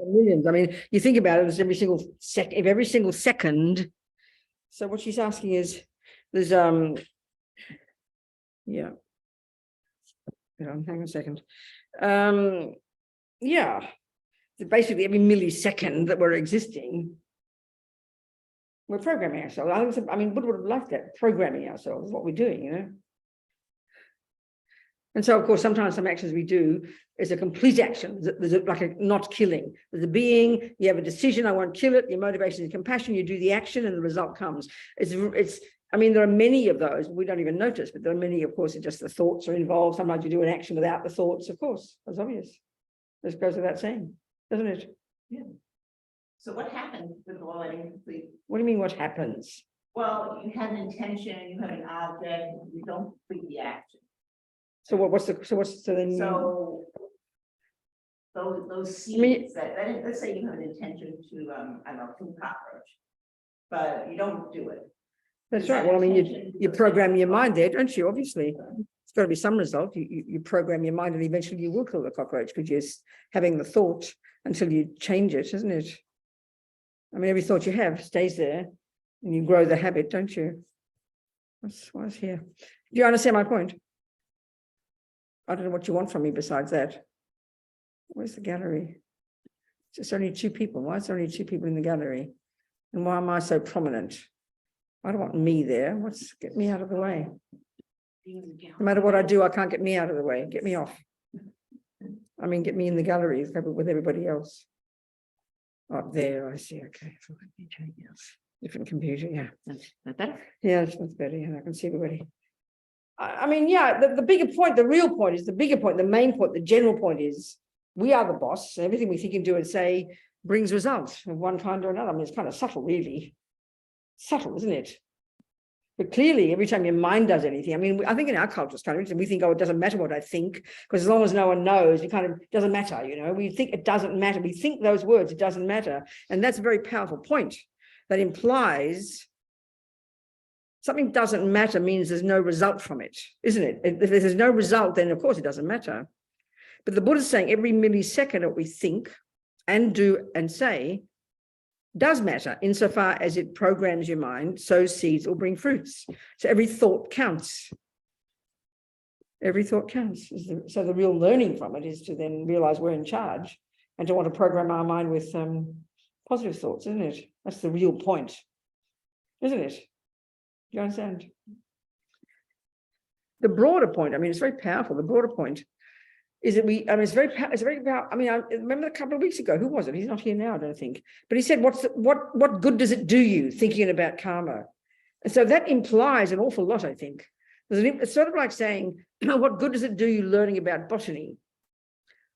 Millions. I mean, you think about it, it's every single second. So what she's asking is, there's yeah. Hang on a second. Yeah. Basically, every millisecond that we're existing, we're programming ourselves. I mean, Buddha would have liked that, programming ourselves, what we're doing, you know. And so, of course, sometimes some actions we do is a complete action. There's like a not killing. There's a being, you have a decision, I won't kill it, your motivation is compassion, you do the action and the result comes. I mean, there are many of those, we don't even notice, but there are many, of course, it's just the thoughts are involved. Sometimes you do an action without the thoughts, of course, that's obvious. This goes without saying, doesn't it? Yeah. So what happens with letting complete? What do you mean, what happens? Well, you have an intention, you have an object, you don't complete the action. So then? So those seeds that let's say you have an intention to I don't know, kill a cockroach, but you don't do it. That's right. Well, I mean, you program your mind there, don't you? Obviously, it's got to be some result. You program your mind, and eventually you will kill the cockroach because you're having the thought until you change it, isn't it? I mean, every thought you have stays there, and you grow the habit, don't you? What's here? Do you understand my point? I don't know what you want from me besides that. Where's the gallery? It's just only 2 people. Why is there only 2 people in the gallery? And why am I so prominent? I don't want me there. Get me out of the way. No matter what I do, I can't get me out of the way. Get me off. I mean, get me in the gallery with everybody else. Up there, I see. Okay. Different computer. Yeah. That's better. Yeah, that's better. Yeah, I can see everybody. I mean, yeah, the bigger point, the real point is the bigger point, the main point, the general point is we are the boss. Everything we think and do and say brings results of one kind or another. I mean, it's kind of subtle, really. Subtle, isn't it? But clearly, every time your mind does anything, I mean, I think in our culture, it's kind of interesting. We think, oh, it doesn't matter what I think, because as long as no one knows, it kind of doesn't matter, you know. We think it doesn't matter. We think those words, it doesn't matter. And that's a very powerful point that implies something doesn't matter means there's no result from it, isn't it? If there's no result, then of course it doesn't matter. But the Buddha is saying every millisecond that we think and do and say does matter insofar as it programs your mind, sows seeds or bring fruits. So every thought counts. Every thought counts. So the real learning from it is to then realize we're in charge and to want to program our mind with positive thoughts, isn't it? That's the real point, isn't it? Do you understand? The broader point, I mean, it's very powerful. The broader point is that it's very powerful. I mean, I remember a couple of weeks ago, who was it? He's not here now, I don't think. But he said, what good does it do you thinking about karma? And so that implies an awful lot, I think. It's sort of like saying, what good does it do you learning about botany?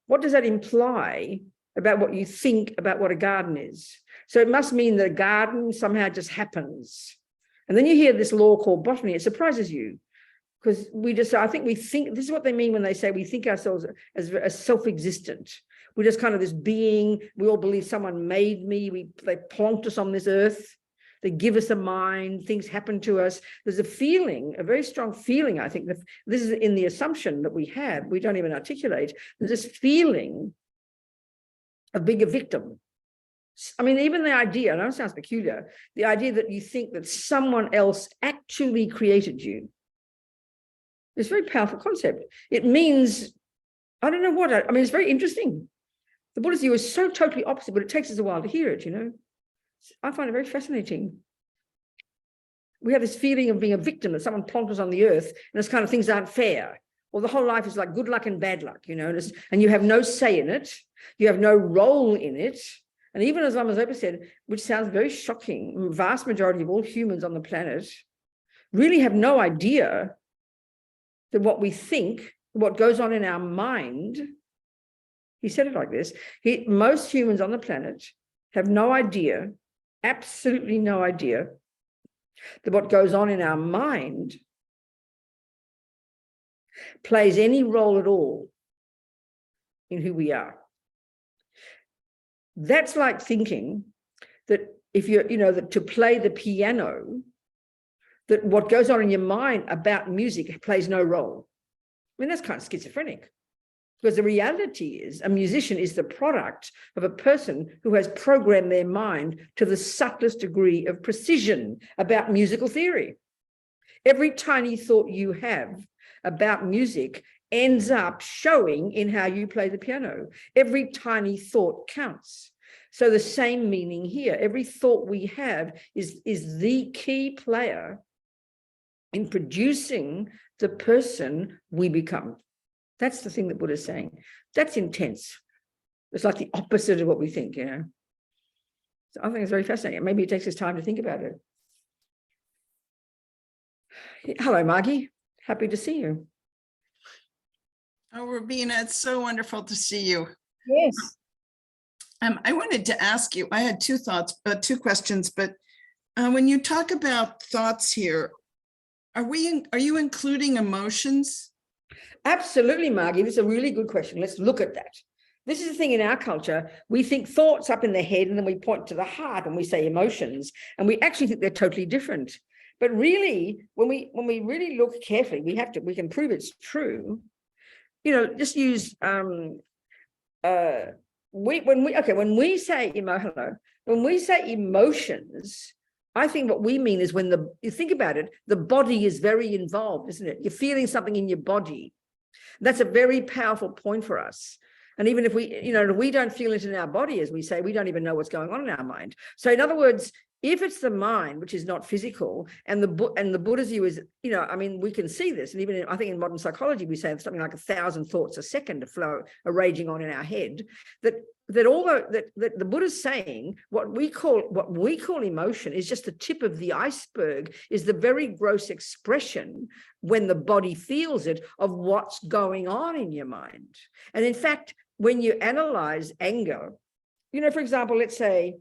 What does that imply about what you think about what a garden is? So it must mean that a garden somehow just happens. And then you hear this law called botany, it surprises you. Because I think this is what they mean when they say we think ourselves as self-existent. We're just kind of this being. We all believe someone made me. They plonked us on this earth. They give us a mind. Things happen to us. There's a feeling, a very strong feeling, I think. This is in the assumption that we have. We don't even articulate. There's this feeling of being a victim. I mean, even the idea, I know it sounds peculiar, the idea that you think that someone else actually created you. It's a very powerful concept. It means, I don't know what, I mean, it's very interesting. The Buddhist view is so totally opposite, but it takes us a while to hear it, you know. I find it very fascinating. We have this feeling of being a victim, that someone plonked us on the earth, and it's kind of things aren't fair. Well, the whole life is like good luck and bad luck, you know, and you have no say in it. You have no role in it. And even as Lama Zopa said, which sounds very shocking, the vast majority of all humans on the planet really have no idea that what we think, what goes on in our mind, he said it like this, most humans on the planet have no idea, absolutely no idea, that what goes on in our mind plays any role at all in who we are. That's like thinking that if you're, you know, that to play the piano, that what goes on in your mind about music plays no role. I mean, that's kind of schizophrenic. Because the reality is a musician is the product of a person who has programmed their mind to the subtlest degree of precision about musical theory. Every tiny thought you have about music ends up showing in how you play the piano. Every tiny thought counts. So the same meaning here. Every thought we have is the key player in producing the person we become. That's the thing that Buddha's saying. That's intense. It's like the opposite of what we think, you know. So I think it's very fascinating. Maybe it takes us time to think about it. Hello, Margie. Happy to see you. Oh, Robina, it's so wonderful to see you. Yes. I wanted to ask you, I had two questions, but when you talk about thoughts here, are you including emotions? Absolutely, Margie. This is a really good question. Let's look at that. This is the thing in our culture. We think thoughts up in the head, and then we point to the heart and we say emotions, and we actually think they're totally different. But really, when we really look carefully, we can prove it's true. You know, just use when we say emotions, I think what we mean is when you think about it, the body is very involved, isn't it? You're feeling something in your body. That's a very powerful point for us. And even if we don't feel it in our body, as we say, we don't even know what's going on in our mind. So in other words, if it's the mind, which is not physical, and the Buddha's view is, you know, I mean, we can see this, and even I think in modern psychology, we say something like 1,000 thoughts a second are raging on in our head. That the Buddha's saying what we call emotion is just the tip of the iceberg, is the very gross expression when the body feels it of what's going on in your mind. And in fact, when you analyze anger, you know, for example, let's say,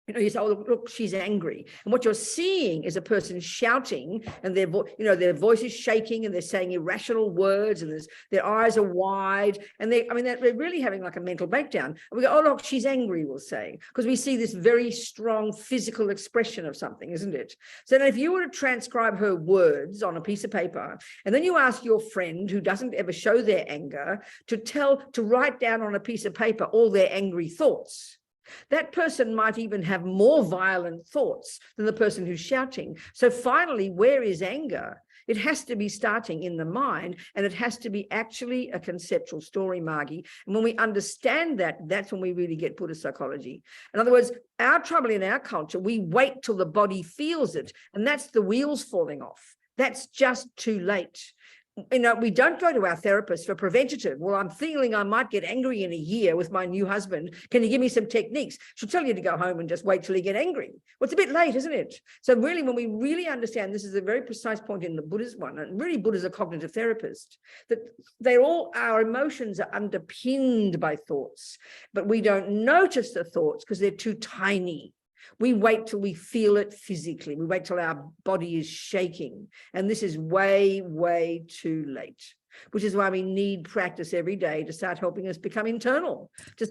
you know, you say, oh, look, she's angry. And what you're seeing is a person shouting, and their voice is shaking, and they're saying irrational words, and their eyes are wide, and they're really having like a mental breakdown. And we go, oh, look, she's angry, we'll say, because we see this very strong physical expression of something, isn't it? So then if you were to transcribe her words on a piece of paper, and then you ask your friend who doesn't ever show their anger to write down on a piece of paper all their angry thoughts, that person might even have more violent thoughts than the person who's shouting. So finally, where is anger? It has to be starting in the mind, and it has to be actually a conceptual story, Margie. And when we understand that, that's when we really get Buddhist psychology. In other words, our trouble in our culture, we wait till the body feels it, and that's the wheels falling off. That's just too late. You know, we don't go to our therapist for preventative. Well, I'm feeling I might get angry in a year with my new husband. Can you give me some techniques? She'll tell you to go home and just wait till you get angry. Well, it's a bit late, isn't it? So really, when we really understand, this is a very precise point in the Buddhist one, and really Buddha's a cognitive therapist, that our emotions are underpinned by thoughts, but we don't notice the thoughts because they're too tiny. We wait till we feel it physically. We wait till our body is shaking. And this is way, way too late, which is why we need practice every day to start helping us become internal, to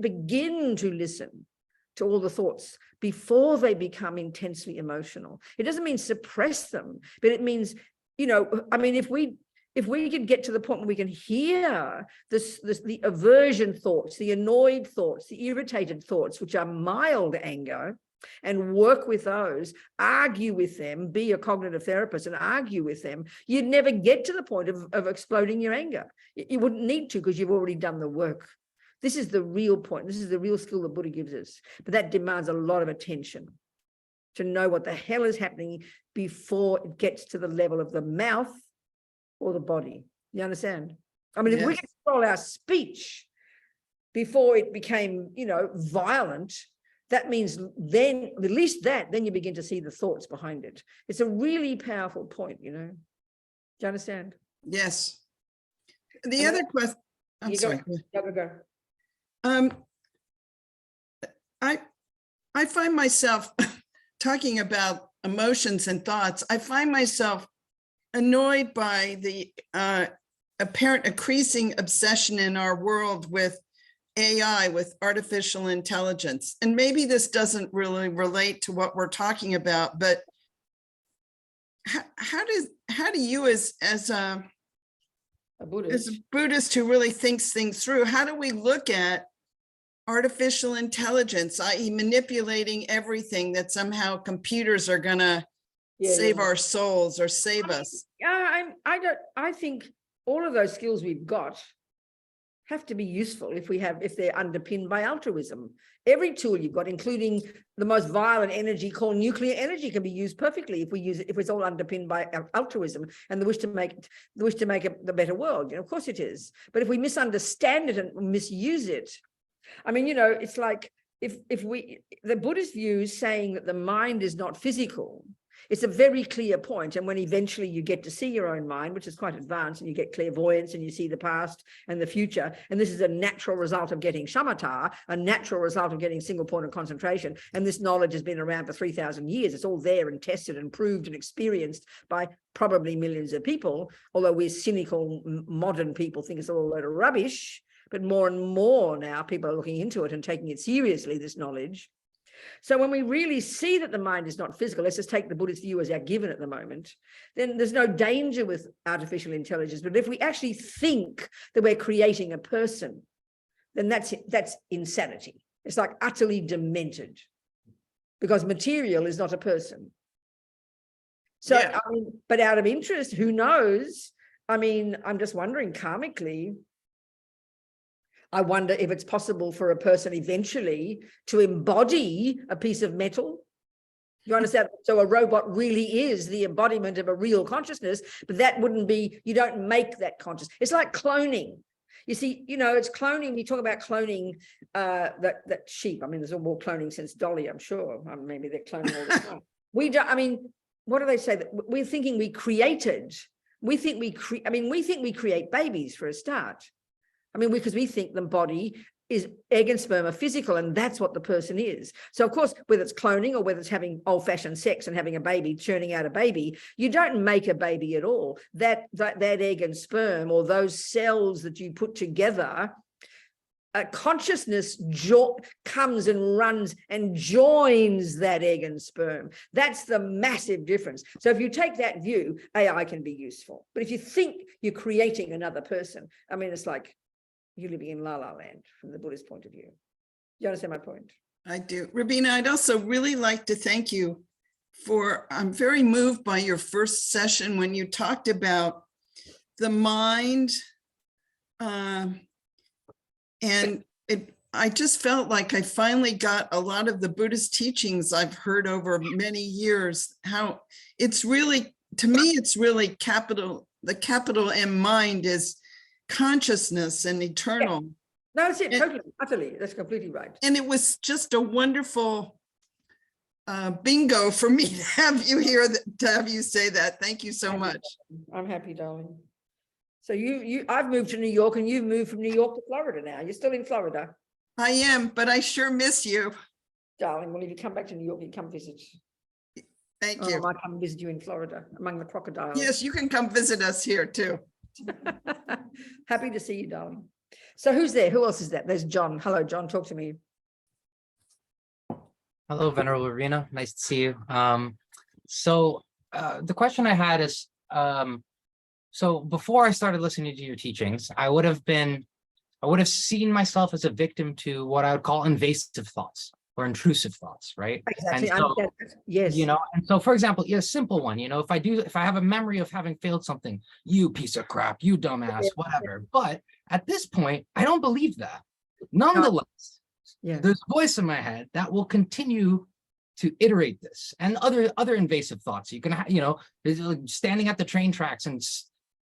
begin to listen to all the thoughts before they become intensely emotional. It doesn't mean suppress them, but it means, you know, I mean, if we can get to the point where we can hear the aversion thoughts, the annoyed thoughts, the irritated thoughts, which are mild anger, and work with those, argue with them, be a cognitive therapist and argue with them, you'd never get to the point of exploding your anger. You wouldn't need to, because you've already done the work. This is the real point. This is the real skill the Buddha gives us. But that demands a lot of attention to know what the hell is happening before it gets to the level of the mouth or the body. You understand? I mean, yes. If we can control our speech before it became, you know, violent, that means then, at least that, then you begin to see the thoughts behind it. It's a really powerful point, you know. Do you understand? Yes. The other question, I'm sorry. Go. I find myself talking about emotions and thoughts. I find myself annoyed by the apparent increasing obsession in our world with AI, with artificial intelligence. And maybe this doesn't really relate to what we're talking about, but how do you as A as Buddhist. a Buddhist who really thinks things through, how do we look at artificial intelligence, i.e. manipulating everything that somehow computers are gonna save our souls or save us? Yeah, I think all of those skills we've got have to be useful if they're underpinned by altruism. Every tool you've got, including the most violent energy called nuclear energy, can be used perfectly if we use it, if it's all underpinned by altruism and the wish to make the better world. Of course it is. But if we misunderstand it and misuse it, I mean, it's like the Buddhist view saying that the mind is not physical. It's a very clear point. And when eventually you get to see your own mind, which is quite advanced, and you get clairvoyance and you see the past and the future, and this is a natural result of getting shamatha, a natural result of getting single point of concentration. And this knowledge has been around for 3,000 years. It's all there and tested and proved and experienced by probably millions of people, although we're cynical modern people think it's all a load of rubbish. But more and more now people are looking into it and taking it seriously, this knowledge. So when we really see that the mind is not physical, let's just take the Buddhist view as our given at the moment, then there's no danger with artificial intelligence. But if we actually think that we're creating a person, then that's insanity. It's like utterly demented, because material is not a person. So, yeah. I mean, but out of interest, who knows? I mean, I'm just wondering karmically, I wonder if it's possible for a person eventually to embody a piece of metal. You understand? So a robot really is the embodiment of a real consciousness, but that wouldn't be, you don't make that conscious. It's like cloning. You see, it's cloning. We talk about cloning that sheep. I mean, there's all more cloning since Dolly, I'm sure. Maybe they're cloning all the time. We don't, I mean, what do they say? That we're thinking we created. We think we create babies for a start. I mean, because we think the body is egg and sperm are physical, and that's what the person is. So, of course, whether it's cloning or whether it's having old-fashioned sex and having a baby, churning out a baby, you don't make a baby at all. That egg and sperm, or those cells that you put together, consciousness comes and runs and joins that egg and sperm. That's the massive difference. So if you take that view, AI can be useful. But if you think you're creating another person, I mean, it's like you're living in La La Land from the Buddhist point of view. You understand my point? I do. Robina, I'd also really like to thank you I'm very moved by your first session when you talked about the mind. And I just felt like I finally got a lot of the Buddhist teachings I've heard over many years, how it's really, to me, it's really the capital M mind is consciousness and eternal. Yeah. No, that's it, totally, utterly. That's completely right. And it was just a wonderful bingo for me to have you here, to have you say that. Thank you so much. I'm happy, darling. So I've moved to New York, and you've moved from New York to Florida now. You're still in Florida. I am, but I sure miss you. Darling, well, if you come back to New York, you come visit. Thank you. I might come visit you in Florida among the crocodiles. Yes, you can come visit us here too. Happy to see you, darling. So who's there? Who else is that? There's John. Hello, John. Talk to me. Hello, Venerable Robina. Nice to see you. So the question I had is, so before I started listening to your teachings, I would have seen myself as a victim to what I would call invasive thoughts or intrusive thoughts, right? Exactly. And so, yes. And so, for example, a simple one, if I have a memory of having failed something, you piece of crap, you dumbass, whatever. But at this point, I don't believe that. Nonetheless, there's a voice in my head that will continue to iterate this, and other invasive thoughts. You can, standing at the train tracks and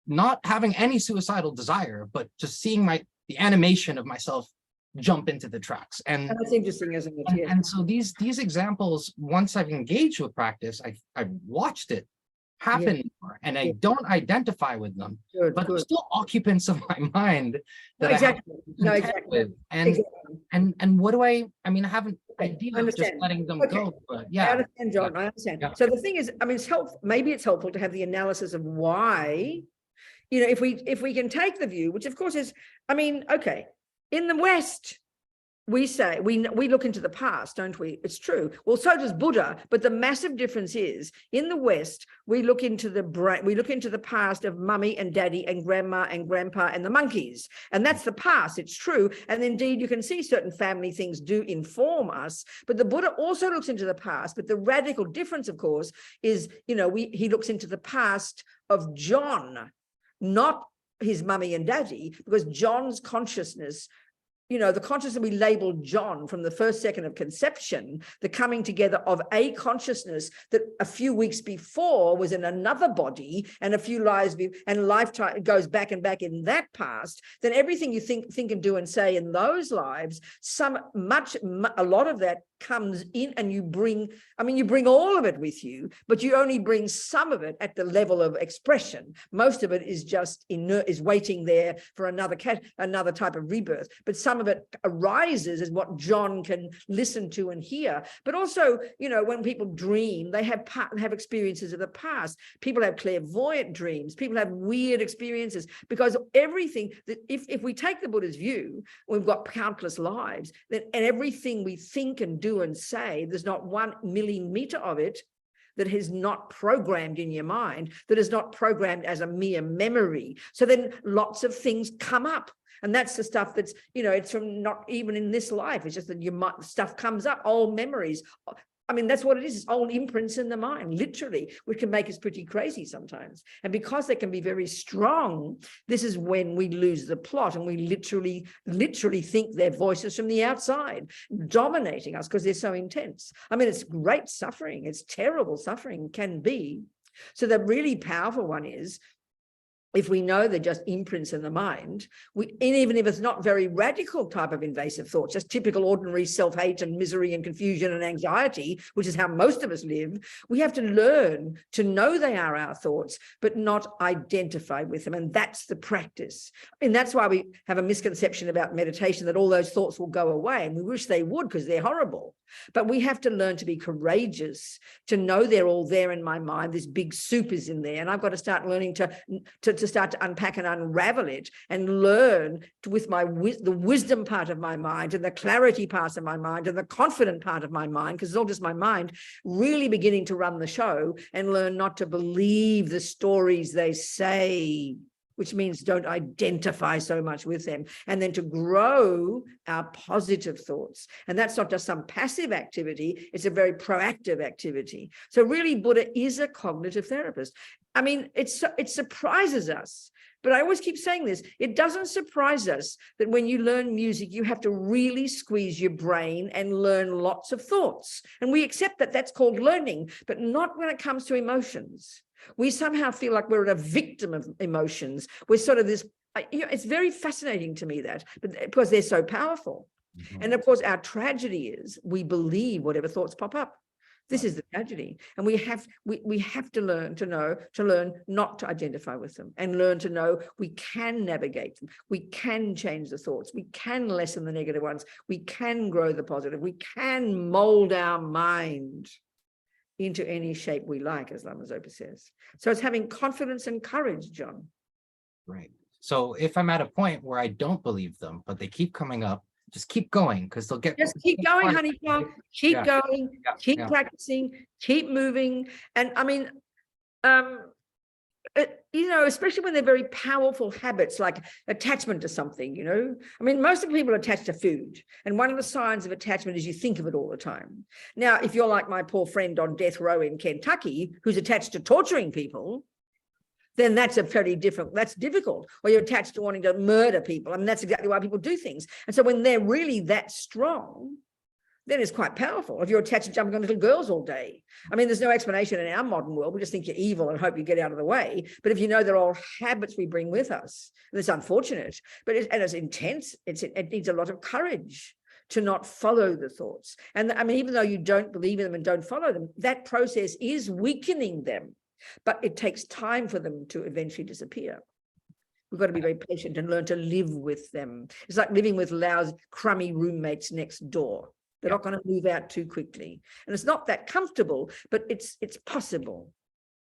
not having any suicidal desire, but just seeing the animation of myself jump into the tracks. And that's interesting, isn't it? And so these examples, once I've engaged with practice, I've watched it happen more, and I don't identify with them, but they're still occupants of my mind that I have to contend with. And what do I have an idea of just letting them go, but I understand, John. I understand. Yeah. So the thing is, maybe it's helpful to have the analysis of why, if we can take the view, which of course is, okay, in the West, we say we look into the past, don't we? It's true. Well, so does Buddha, but the massive difference is in the West, we look into the brain, we look into the past of mummy and daddy and grandma and grandpa and the monkeys, and that's the past. It's true, and indeed you can see certain family things do inform us. But the Buddha also looks into the past. But the radical difference, of course, is he looks into the past of John, not his mummy and daddy, because John's consciousness, the consciousness we labeled John from the first second of conception, the coming together of a consciousness that a few weeks before was in another body, and a few lives and lifetime goes back and back in that past, then everything you think and do and say in those lives, a lot of that comes in, and you bring all of it with you, but you only bring some of it at the level of expression. Most of it is just inert, is waiting there for another type of rebirth. But some of it arises as what John can listen to and hear. But also, when people dream, they have experiences of the past. People have clairvoyant dreams. People have weird experiences, because everything that if we take the Buddha's view, we've got countless lives, and everything we think and do and say, there's not 1 millimeter of it that is not programmed in your mind, that is not programmed as a mere memory. So then lots of things come up. And that's the stuff that's, it's from not even in this life. It's just that stuff comes up, old memories. That's what it is. It's old imprints in the mind, literally, which can make us pretty crazy sometimes. And because they can be very strong, this is when we lose the plot, and we literally think they're voices from the outside dominating us because they're so intense. It's great suffering. It's terrible suffering, can be. So the really powerful one is, if we know they're just imprints in the mind, and even if it's not very radical type of invasive thoughts, just typical ordinary self-hate and misery and confusion and anxiety, which is how most of us live, we have to learn to know they are our thoughts, but not identify with them. And that's the practice. That's why we have a misconception about meditation, that all those thoughts will go away. And we wish they would, because they're horrible. But we have to learn to be courageous, to know they're all there in my mind. This big soup is in there. And I've got to start learning to start to unpack and unravel it, and learn with the wisdom part of my mind, and the clarity part of my mind, and the confident part of my mind, because it's all just my mind really beginning to run the show, and learn not to believe the stories they say, which means don't identify so much with them, and then to grow our positive thoughts. And that's not just some passive activity, it's a very proactive activity. So really, Buddha is a cognitive therapist. It surprises us, but I always keep saying this, it doesn't surprise us that when you learn music, you have to really squeeze your brain and learn lots of thoughts. And we accept that that's called learning, but not when it comes to emotions. We somehow feel like we're a victim of emotions. We're sort of this, it's very fascinating to me because they're so powerful. Mm-hmm. And of course, our tragedy is we believe whatever thoughts pop up. This is the tragedy. And we have to learn not to identify with them, and learn to know we can navigate them. We can change the thoughts. We can lessen the negative ones. We can grow the positive. We can mold our mind into any shape we like, as Lama Zopa says. So it's having confidence and courage, John. Right. So if I'm at a point where I don't believe them, but they keep coming up, just keep going, because they'll get. Just keep going, honey. Keep going, keep practicing, keep moving. And especially when they're very powerful habits, like attachment to something, most of the people are attached to food. And one of the signs of attachment is you think of it all the time. Now, if you're like my poor friend on death row in Kentucky, who's attached to torturing people, then that's that's difficult. Or you're attached to wanting to murder people. That's exactly why people do things. And so when they're really that strong, then it's quite powerful. If you're attached to jumping on little girls all day, there's no explanation in our modern world. We just think you're evil and hope you get out of the way. But if you know they're all habits we bring with us, and it's unfortunate, but it's intense. It needs a lot of courage to not follow the thoughts. And even though you don't believe in them and don't follow them, that process is weakening them. But it takes time for them to eventually disappear. We've got to be very patient and learn to live with them. It's like living with lousy, crummy roommates next door. They're not going to move out too quickly. And it's not that comfortable, but it's possible.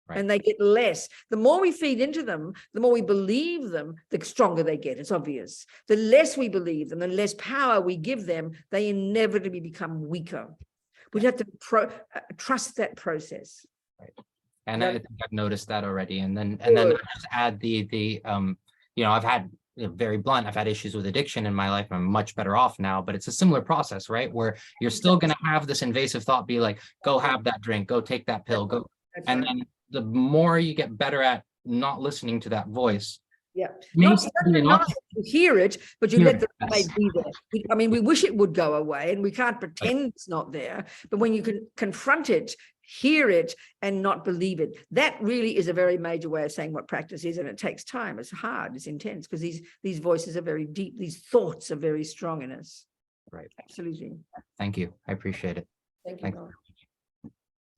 Right. And they get less. The more we feed into them, the more we believe them, the stronger they get. It's obvious. The less we believe them, the less power we give them, they inevitably become weaker. We have to trust that process. Right. And That- I think I've noticed that already. And then I just add I've had, very blunt, I've had issues with addiction in my life. I'm much better off now, but it's a similar process, right? Where you're still going to have this invasive thought be like, go have that drink, go take that pill, go. That's And right. then the more you get better at not listening to that voice. Yeah, maybe not you hear it, but you Hear let it, the yes. way be there. I mean, we wish it would go away, and we can't pretend it's not there. But when you can confront it, hear it, and not believe it, that really is a very major way of saying what practice is, and it takes time. It's hard, it's intense, because these voices are very deep. These thoughts are very strong in us. Right. Absolutely. Thank you. I appreciate it. Thank you. Thanks. Noel.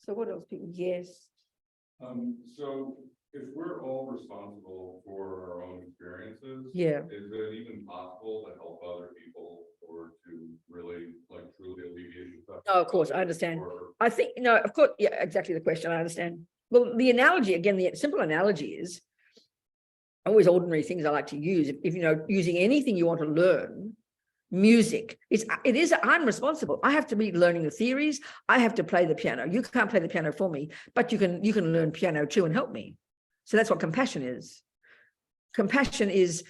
So what else, people? Yes. So if we're all responsible for our own experiences, Yeah. is it even possible to help other people or to really truly alleviate the? Oh, of course, I understand. Or- I think, no, of course, yeah, exactly the question. I understand. Well, the analogy, again, the simple analogy is always ordinary things I like to use. If using anything you want to learn, music, I'm responsible. I have to be learning the theories. I have to play the piano. You can't play the piano for me, but you can learn piano too and help me. So that's what compassion is. Compassion is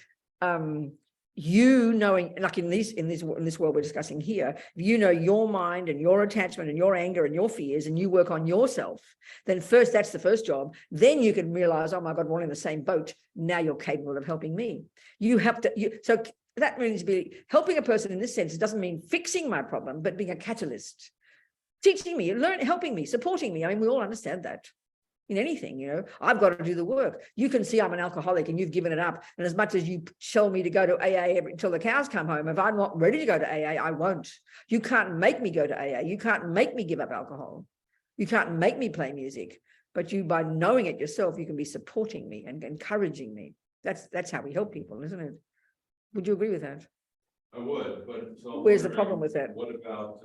you knowing, like in this world we're discussing here, if you know your mind and your attachment and your anger and your fears, and you work on yourself, then first, that's the first job. Then you can realize, oh my God, we're in the same boat. Now you're capable of helping me. So that means helping a person in this sense. It doesn't mean fixing my problem, but being a catalyst, teaching me, helping me, supporting me. I mean, we all understand that. In anything, I've got to do the work. You can see I'm an alcoholic and you've given it up. And as much as you tell me to go to AA until the cows come home, if I'm not ready to go to AA, I won't. You can't make me go to AA. You can't make me give up alcohol. You can't make me play music. But by knowing it yourself, you can be supporting me and encouraging me. That's how we help people, isn't it? Would you agree with that? I would, but so. Where's the problem with that? What about?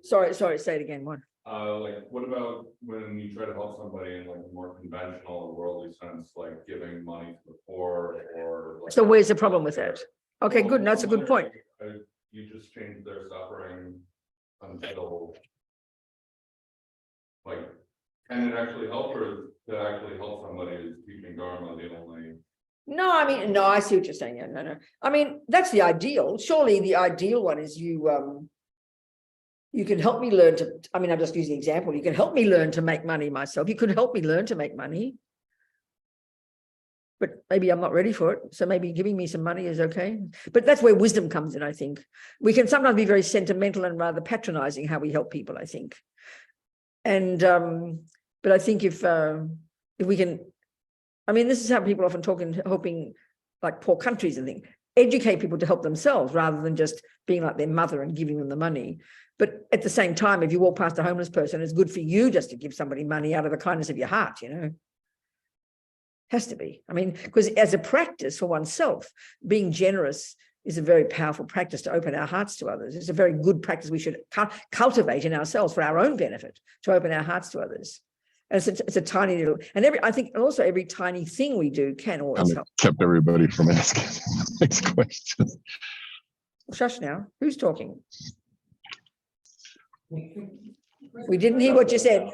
Sorry, say it again. What? What about when you try to help somebody in a more conventional or worldly sense, like giving money to the poor or? So where's the problem with that? Okay, good. No, that's a good point. You just change their suffering until. Can it actually help, or to actually help somebody who's teaching Dharma the only? No, I see what you're saying. Yeah, no. I mean, that's the ideal. Surely the ideal one is you can help me learn to, I'm just using the example. You can help me learn to make money myself. You could help me learn to make money. But maybe I'm not ready for it. So maybe giving me some money is okay. But that's where wisdom comes in, I think. We can sometimes be very sentimental and rather patronizing how we help people, I think. And, but I think if we can, this is how people often talk in helping poor countries and things, educate people to help themselves rather than just being like their mother and giving them the money. But at the same time, if you walk past a homeless person, it's good for you just to give somebody money out of the kindness of your heart, Has to be. Because as a practice for oneself, being generous is a very powerful practice to open our hearts to others. It's a very good practice we should cultivate in ourselves for our own benefit, to open our hearts to others. And it's a tiny little, and every tiny thing we do can always help. Kept everybody from asking the next question. Shush now. Who's talking? We didn't hear what you said.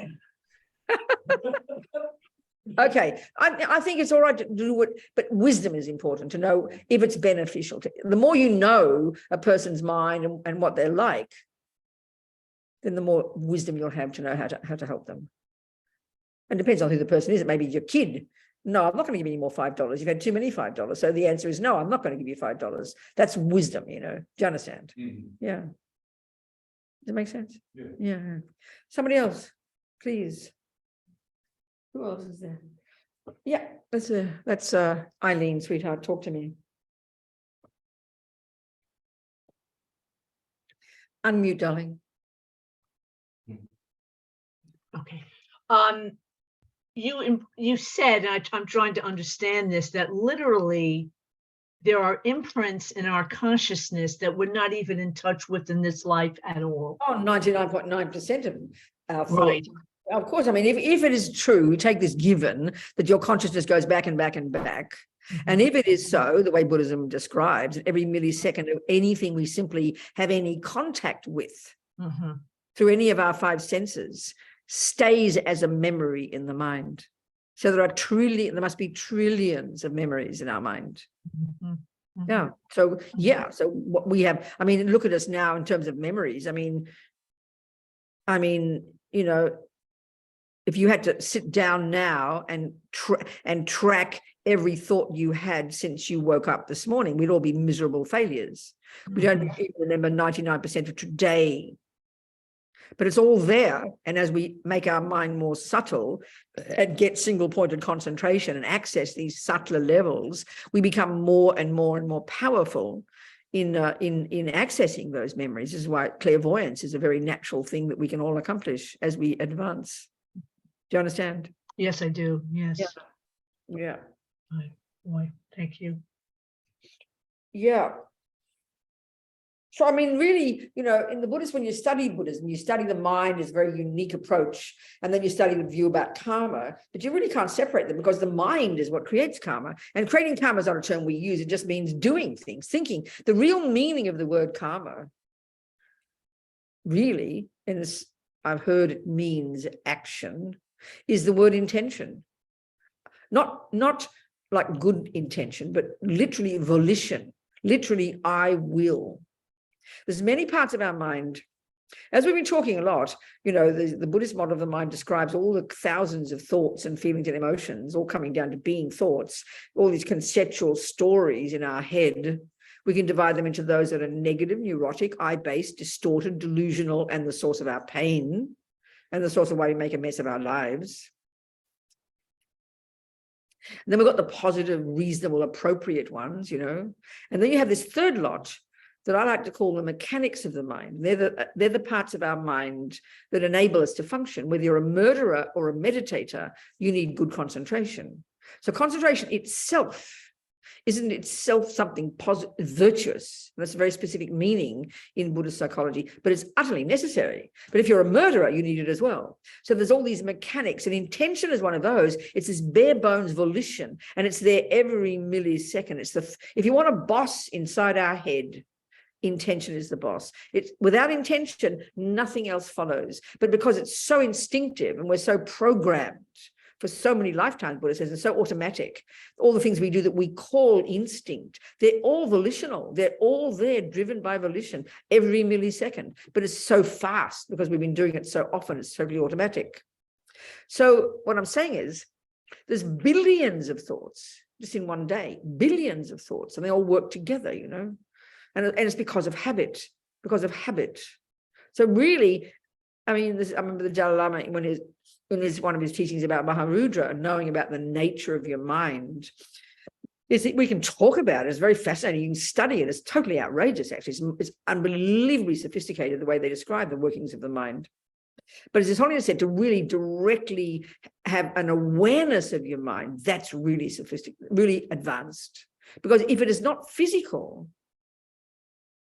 Okay, I think it's all right to do it, but wisdom is important to know if it's beneficial. The more you know a person's mind and what they're like, then the more wisdom you'll have to know how to help them. And depends on who the person is. It may be your kid. No, I'm not going to give you any more $5. You've had too many $5. So the answer is no, I'm not going to give you $5. That's wisdom, Do you understand? Mm-hmm. Yeah. Does it make sense? Yeah. Somebody else, please. Who else is there? Yeah, that's Eileen, sweetheart. Talk to me. Unmute, darling. Okay. You said, and I'm trying to understand this, that literally there are imprints in our consciousness that we're not even in touch with in this life at all. Oh, 99.9% of our thoughts. Right. Of course, I mean, if it is true, we take this given that your consciousness goes back and back and back. And if it is so, the way Buddhism describes, every millisecond of anything we simply have any contact with through any of our five senses stays as a memory in the mind. So there must be trillions of memories in our mind. Yeah. So what we have, I mean, look at us now in terms of memories. I mean, you know, if you had to sit down now and track every thought you had since you woke up this morning, we'd all be miserable failures. We don't even remember 99% of today. But it's all there. And as we make our mind more subtle and get single-pointed concentration and access these subtler levels, we become more and more and more powerful in accessing those memories. This is why clairvoyance is a very natural thing that we can all accomplish as we advance. Do you understand? Yes, I do. Yes. Yeah. Boy, thank you. Yeah. So, I mean, really, you know, in the Buddhist, when you study Buddhism, you study the mind as a very unique approach, and then you study the view about karma, but you really can't separate them because the mind is what creates karma. And creating karma is not a term we use. It just means doing things, thinking. The real meaning of the word karma, really, and this, I've heard it means action, is the word intention. Not like good intention, but literally volition, literally I will. There's many parts of our mind, as we've been talking a lot, you know, the Buddhist model of the mind describes all the thousands of thoughts and feelings and emotions, all coming down to being thoughts, all these conceptual stories in our head. We can divide them into those that are negative, neurotic, I-based, distorted, delusional, and the source of our pain, and the source of why we make a mess of our lives. And then we've got the positive, reasonable, appropriate ones, you know. And then you have this third lot that I like to call the mechanics of the mind. They're the parts of our mind that enable us to function. Whether you're a murderer or a meditator, you need good concentration. So concentration itself isn't itself something positive, virtuous. That's a very specific meaning in Buddhist psychology, but it's utterly necessary. But if you're a murderer, you need it as well. So there's all these mechanics, and intention is one of those. It's this bare bones volition, and it's there every millisecond. It's if you want a boss inside our head, intention is the boss. It's without intention, nothing else follows. But because it's so instinctive and we're so programmed for so many lifetimes, Buddha says, and so automatic, all the things we do that we call instinct, they're all volitional. They're all there, driven by volition every millisecond. But it's so fast because we've been doing it so often, it's totally automatic. So what I'm saying is there's billions of thoughts just in one day, billions of thoughts, and they all work together, you know. And it's because of habit, So really, I mean, I remember the Dalai Lama in one of his teachings about Maharudra, knowing about the nature of your mind, is that we can talk about it. It's very fascinating. You can study it. It's totally outrageous, actually. It's unbelievably sophisticated, the way they describe the workings of the mind. But as His Holiness said, to really directly have an awareness of your mind, that's really sophisticated, really advanced. Because if it is not physical,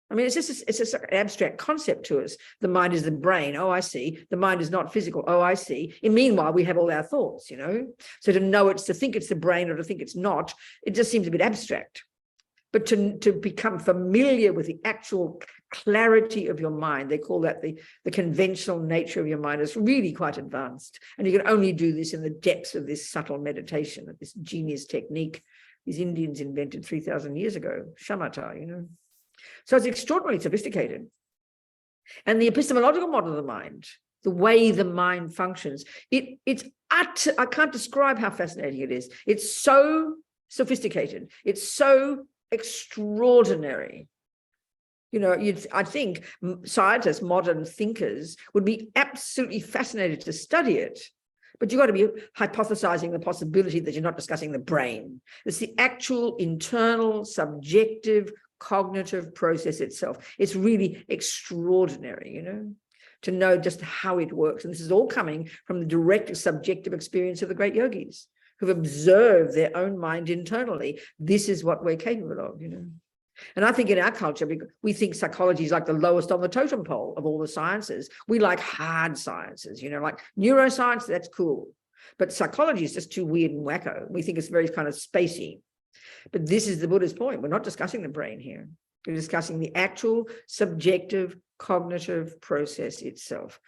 I mean, it's just an abstract concept to us. The mind is the brain. Oh, I see. The mind is not physical. Oh, I see. And meanwhile, we have all our thoughts, you know. So to think it's the brain or to think it's not, it just seems a bit abstract. But to become familiar with the actual clarity of your mind, they call that the conventional nature of your mind, is really quite advanced. And you can only do this in the depths of this subtle meditation, of this genius technique these Indians invented 3,000 years ago, shamatha, you know. So it's extraordinarily sophisticated. And the epistemological model of the mind, the way the mind functions, it's utter, I can't describe how fascinating it is. It's so sophisticated. It's so extraordinary. You know, I think scientists, modern thinkers would be absolutely fascinated to study it. But you've got to be hypothesizing the possibility that you're not discussing the brain. It's the actual internal, subjective, cognitive process itself. It's really extraordinary, you know, to know just how it works. And this is all coming from the direct subjective experience of the great yogis who've observed their own mind internally. This is what we're capable of, you know. And I think in our culture, we think psychology is like the lowest on the totem pole of all the sciences. We like hard sciences, you know, like neuroscience, that's cool. But psychology is just too weird and wacko. We think it's very kind of spacey. But this is the Buddha's point. We're not discussing the brain here. We're discussing the actual subjective cognitive process itself.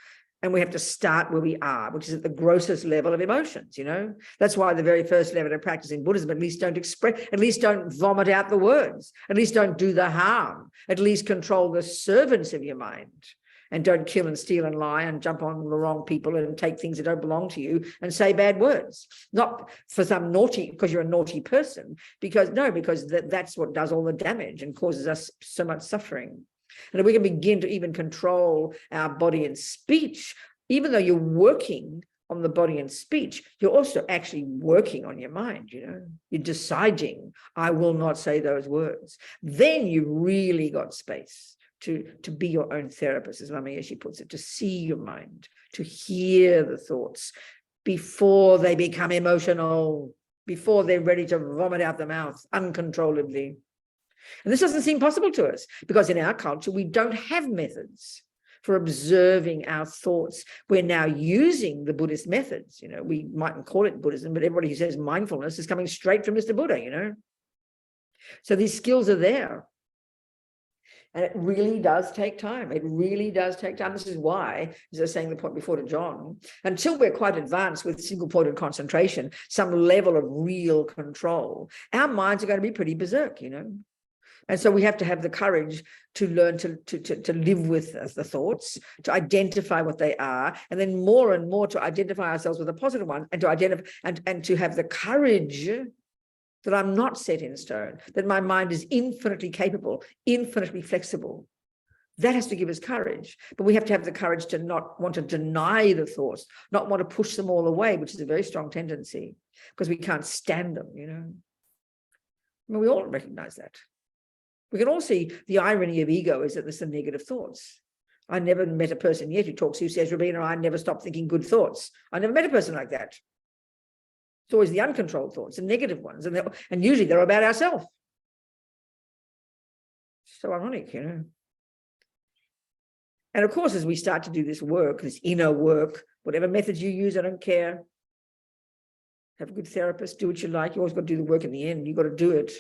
And we have to start where we are, which is at the grossest level of emotions, you know. That's why the very first level of practice in Buddhism, at least don't express, at least don't vomit out the words, at least don't do the harm, at least control the servants of your mind, and don't kill and steal and lie and jump on the wrong people and take things that don't belong to you and say bad words. Not for some naughty, because you're a naughty person, because that's what does all the damage and causes us so much suffering. And if we can begin to even control our body and speech, even though you're working on the body and speech, you're also actually working on your mind, you know. You're deciding, I will not say those words. Then you've really got space to be your own therapist, as Lama Yeshe puts it, to see your mind, to hear the thoughts before they become emotional, before they're ready to vomit out the mouth uncontrollably. And this doesn't seem possible to us because in our culture, we don't have methods for observing our thoughts. We're now using the Buddhist methods. You know, we mightn't call it Buddhism, but everybody who says mindfulness is coming straight from Mr. Buddha, you know. So these skills are there. And it really does take time. It really does take time. This is why, as I was saying the point before to John, until we're quite advanced with single-pointed concentration, some level of real control, our minds are going to be pretty berserk, you know. And so we have to have the courage to learn to live with the thoughts, to identify what they are, and then more and more to identify ourselves with a positive one, and to identify and to have the courage that I'm not set in stone, that my mind is infinitely capable, infinitely flexible. That has to give us courage. But we have to have the courage to not want to deny the thoughts, not want to push them all away, which is a very strong tendency, because we can't stand them, you know. I mean, we all recognize that. We can all see the irony of ego is that there's some negative thoughts. I never met a person yet who says, Robina, I never stop thinking good thoughts. I never met a person like that. It's always the uncontrolled thoughts, the negative ones, and usually they're about ourselves. So ironic, you know. And of course, as we start to do this work, this inner work, whatever methods you use, I don't care. Have a good therapist, do what you like. You always got to do the work in the end. You've got to do it.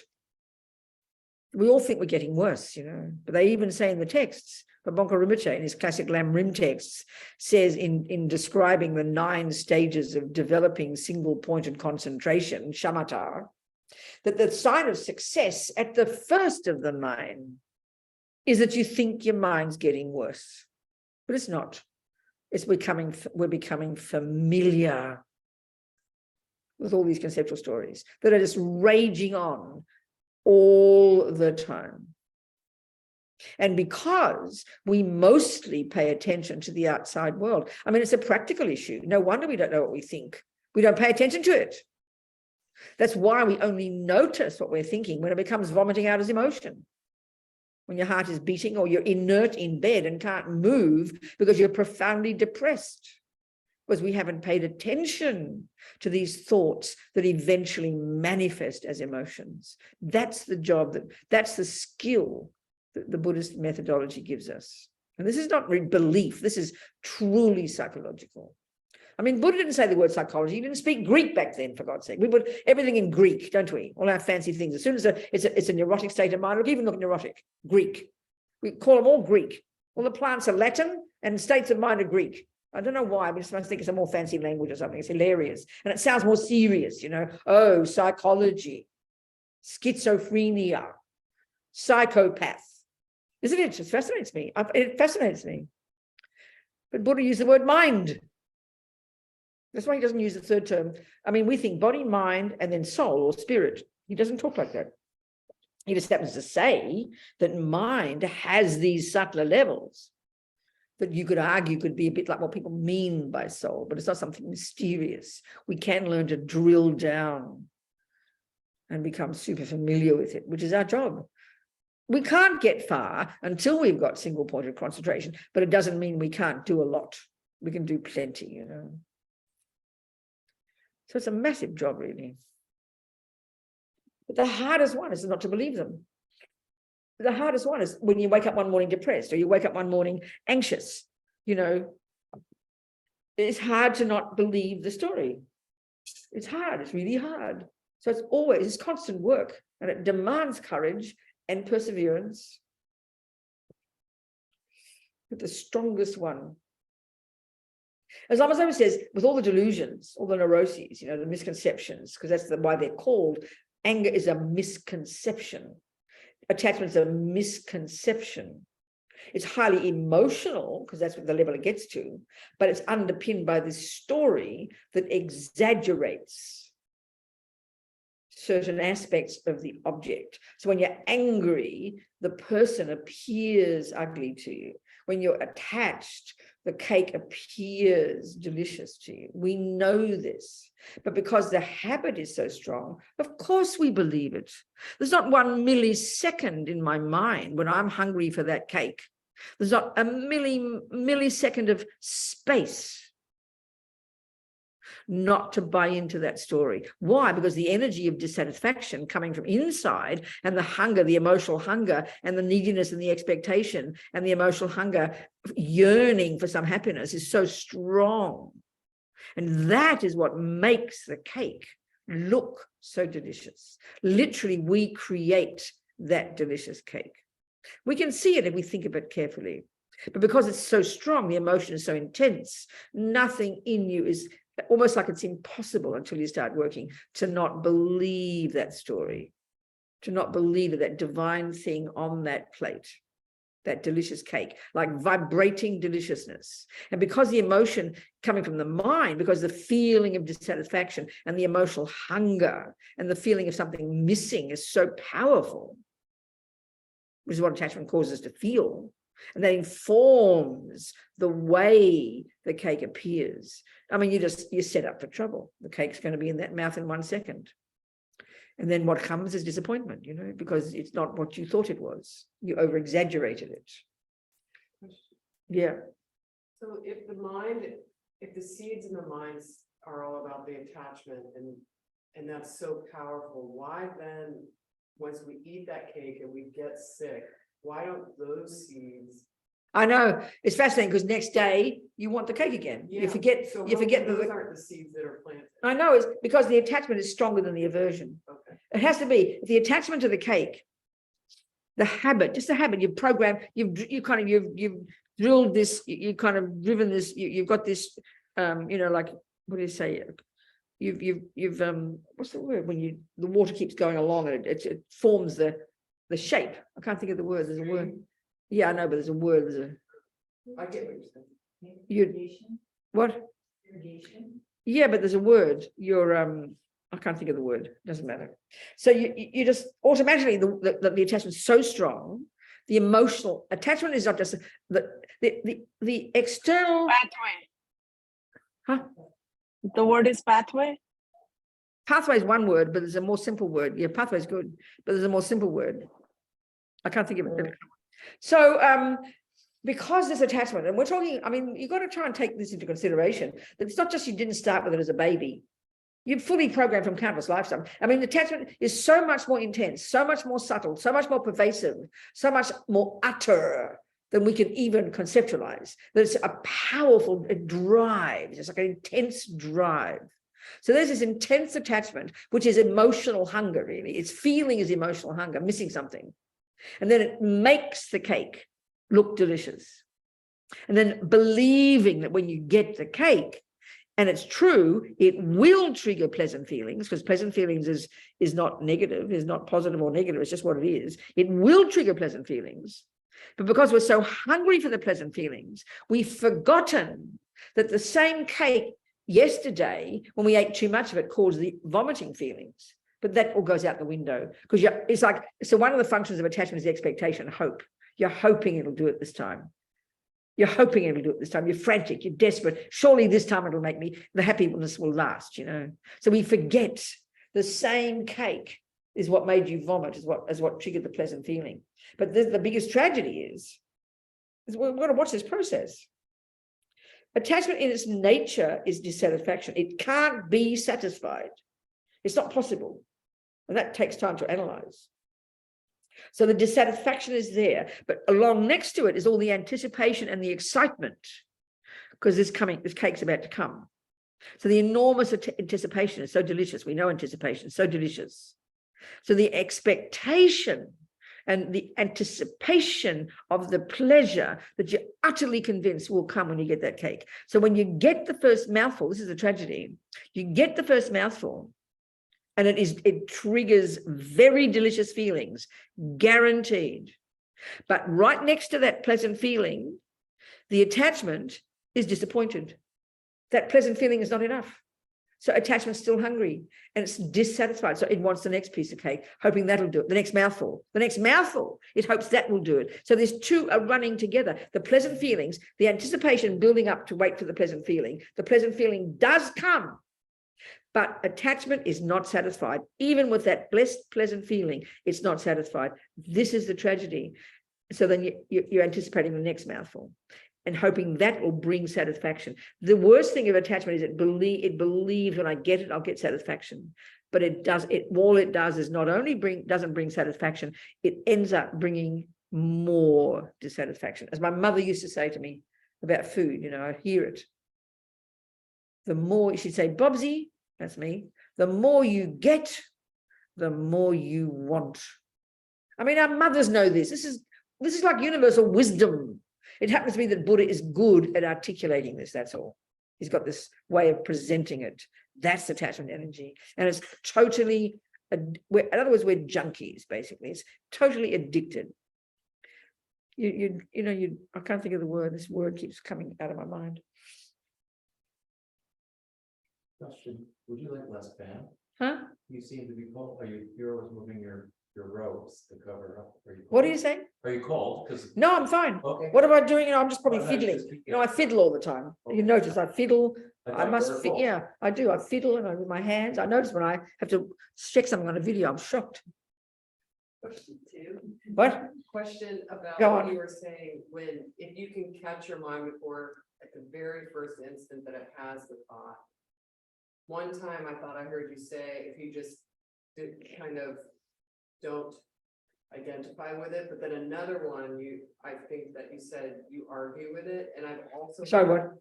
We all think we're getting worse, you know, but they even say in the texts, Bongka Rinpoche in his classic Lam Rim texts says in describing the 9 stages of developing single-pointed concentration, shamatha, that the sign of success at the first of the 9 is that you think your mind's getting worse, but it's not. We're becoming familiar with all these conceptual stories that are just raging on all the time. And because we mostly pay attention to the outside world, I mean, it's a practical issue. No wonder we don't know what we think. We don't pay attention to it. That's why we only notice what we're thinking when it becomes vomiting out as emotion. When your heart is beating or you're inert in bed and can't move because you're profoundly depressed. Because we haven't paid attention to these thoughts that eventually manifest as emotions. That's the job, that's the skill that the Buddhist methodology gives us. And this is not belief, this is truly psychological. I mean, Buddha didn't say the word psychology, he didn't speak Greek back then, for God's sake. We put everything in Greek, don't we? All our fancy things. As soon as it's a neurotic state of mind, look, even look neurotic, Greek. We call them all Greek. All the plants are Latin and states of mind are Greek. I don't know why, but I just think it's a more fancy language or something. It's hilarious. And it sounds more serious, you know. Oh, psychology, schizophrenia, psychopath. Isn't it? It fascinates me. It fascinates me. But Buddha used the word mind. That's why he doesn't use the third term. I mean, we think body, mind, and then soul or spirit. He doesn't talk like that. He just happens to say that mind has these subtler levels that you could argue could be a bit like what people mean by soul, but it's not something mysterious. We can learn to drill down and become super familiar with it, which is our job. We can't get far until we've got single-pointed concentration, but it doesn't mean we can't do a lot. We can do plenty, you know. So it's a massive job, really. But the hardest one is not to believe them. the hardest one is when you wake up one morning depressed, or you wake up one morning anxious, you know, it's hard to not believe the story. It's hard, it's really hard. So it's constant work, and it demands courage and perseverance. But the strongest one, as Lama says, with all the delusions, all the neuroses, you know, the misconceptions, because that's why they're called, anger is a misconception. Attachment is a misconception. It's highly emotional, because that's what the level it gets to, but it's underpinned by this story that exaggerates certain aspects of the object. So when you're angry, the person appears ugly to you. When you're attached, the cake appears delicious to you. We know this, but because the habit is so strong, of course we believe it. There's not 1 millisecond in my mind when I'm hungry for that cake. There's not a millisecond of space not to buy into that story. Why? Because the energy of dissatisfaction coming from inside, and the hunger, the emotional hunger, and the neediness and the expectation and the emotional hunger, yearning for some happiness, is so strong. And that is what makes the cake look so delicious. Literally, we create that delicious cake. We can see it if we think of it carefully. But because it's so strong, the emotion is so intense, nothing in you is almost like it's impossible until you start working to not believe that story, to not believe that divine thing on that plate, that delicious cake, like vibrating deliciousness. And because the emotion coming from the mind, because the feeling of dissatisfaction and the emotional hunger and the feeling of something missing is so powerful, which is what attachment causes us to feel. And that informs the way the cake appears. I mean, you're set up for trouble. The cake's going to be in that mouth in 1 second. And then what comes is disappointment, you know, because it's not what you thought it was. You over-exaggerated it. Yeah. So if the seeds in the minds are all about the attachment, and that's so powerful, why then, once we eat that cake and we get sick, why don't those seeds? I know, it's fascinating, because next day you want the cake again. Yeah. You forget. So you forget those the. aren't the seeds that are planted. I know, it's because the attachment is stronger than the aversion. Okay. It has to be the attachment to the cake, the habit, just the habit. You've programmed. You've drilled this. You kind of driven this. You've got this. You know, like, what do you say? You've what's the word when the water keeps going along and it forms the shape. I can't think of the word. There's a word. Yeah, I know, but there's a word. I get what you're saying. Irrigation. What? Irrigation. Yeah, but there's a word. You're I can't think of the word. Doesn't matter. So you just automatically the attachment's so strong. The emotional attachment is not just the external Pathway. Huh? The word is pathway. Pathway is one word, but there's a more simple word. Yeah, pathway is good, but there's a more simple word. I can't think of it. So because this attachment, and we're talking, I mean, you've got to try and take this into consideration, that it's not just you didn't start with it as a baby. You're fully programmed from countless lifetimes. I mean, attachment is so much more intense, so much more subtle, so much more pervasive, so much more utter than we can even conceptualize. That it's a powerful drive. It's like an intense drive. So there's this intense attachment, which is emotional hunger, really. Its feeling is emotional hunger, missing something. And then it makes the cake look delicious. And then believing that when you get the cake, and it's true, it will trigger pleasant feelings, because pleasant feelings is not negative, is not positive or negative, it's just what it is. It will trigger pleasant feelings. But because we're so hungry for the pleasant feelings, we've forgotten that the same cake yesterday, when we ate too much of it, caused the vomiting feelings. But that all goes out the window, because it's like, so one of the functions of attachment is the expectation, hope. You're hoping it'll do it this time. You're hoping it'll do it this time. You're frantic, you're desperate. Surely this time it'll make me, the happiness will last, you know. So we forget the same cake is what made you vomit, is what triggered the pleasant feeling. But the biggest tragedy is we've got to watch this process. Attachment in its nature is dissatisfaction. It can't be satisfied. It's not possible. And that takes time to analyze. So the dissatisfaction is there, but along next to it is all the anticipation and the excitement, because this cake's about to come. So the enormous anticipation is so delicious. We know anticipation is so delicious. So the expectation and the anticipation of the pleasure that you're utterly convinced will come when you get that cake. So when you get the first mouthful, this is a tragedy, you get the first mouthful, and it triggers very delicious feelings, guaranteed. But right next to that pleasant feeling, the attachment is disappointed. That pleasant feeling is not enough. So attachment's still hungry and it's dissatisfied. So it wants the next piece of cake, hoping that'll do it. The next mouthful, it hopes that will do it. So these two are running together. The pleasant feelings, the anticipation building up to wait for the pleasant feeling. The pleasant feeling does come, but attachment is not satisfied. Even with that blessed, pleasant feeling, it's not satisfied. This is the tragedy. So then you're anticipating the next mouthful and hoping that will bring satisfaction. The worst thing of attachment is it believes when I get it, I'll get satisfaction. But all it does is not only doesn't bring satisfaction, it ends up bringing more dissatisfaction. As my mother used to say to me about food, I hear it. The more, she'd say, Bobsy, that's me, the more you get, the more you want. I mean, our mothers know this. This is like universal wisdom. It happens to be that Buddha is good at articulating this, that's all. He's got this way of presenting it. That's attachment energy. And it's totally, in other words, we're junkies, basically. It's totally addicted. I can't think of the word. This word keeps coming out of my mind. Question, would you like less fan? Huh? You seem to be cold. You're always moving your ropes to cover up. What are you saying? Are you cold? No, I'm fine. Okay. What am I doing? I'm just probably Well, fiddling. just- I fiddle all the time. You notice I fiddle. I must thought you fit. were Yeah, I do. I fiddle and with my hands. I notice when I have to check something on a video, I'm shocked. Question two. What? Question about Go what on. you were saying, if you can catch your mind before at the very first instant that it has the thought. One time I thought I heard you say, if you just don't identify with it, but then another one, I think that you said you argue with it, and I've also. Sorry, what?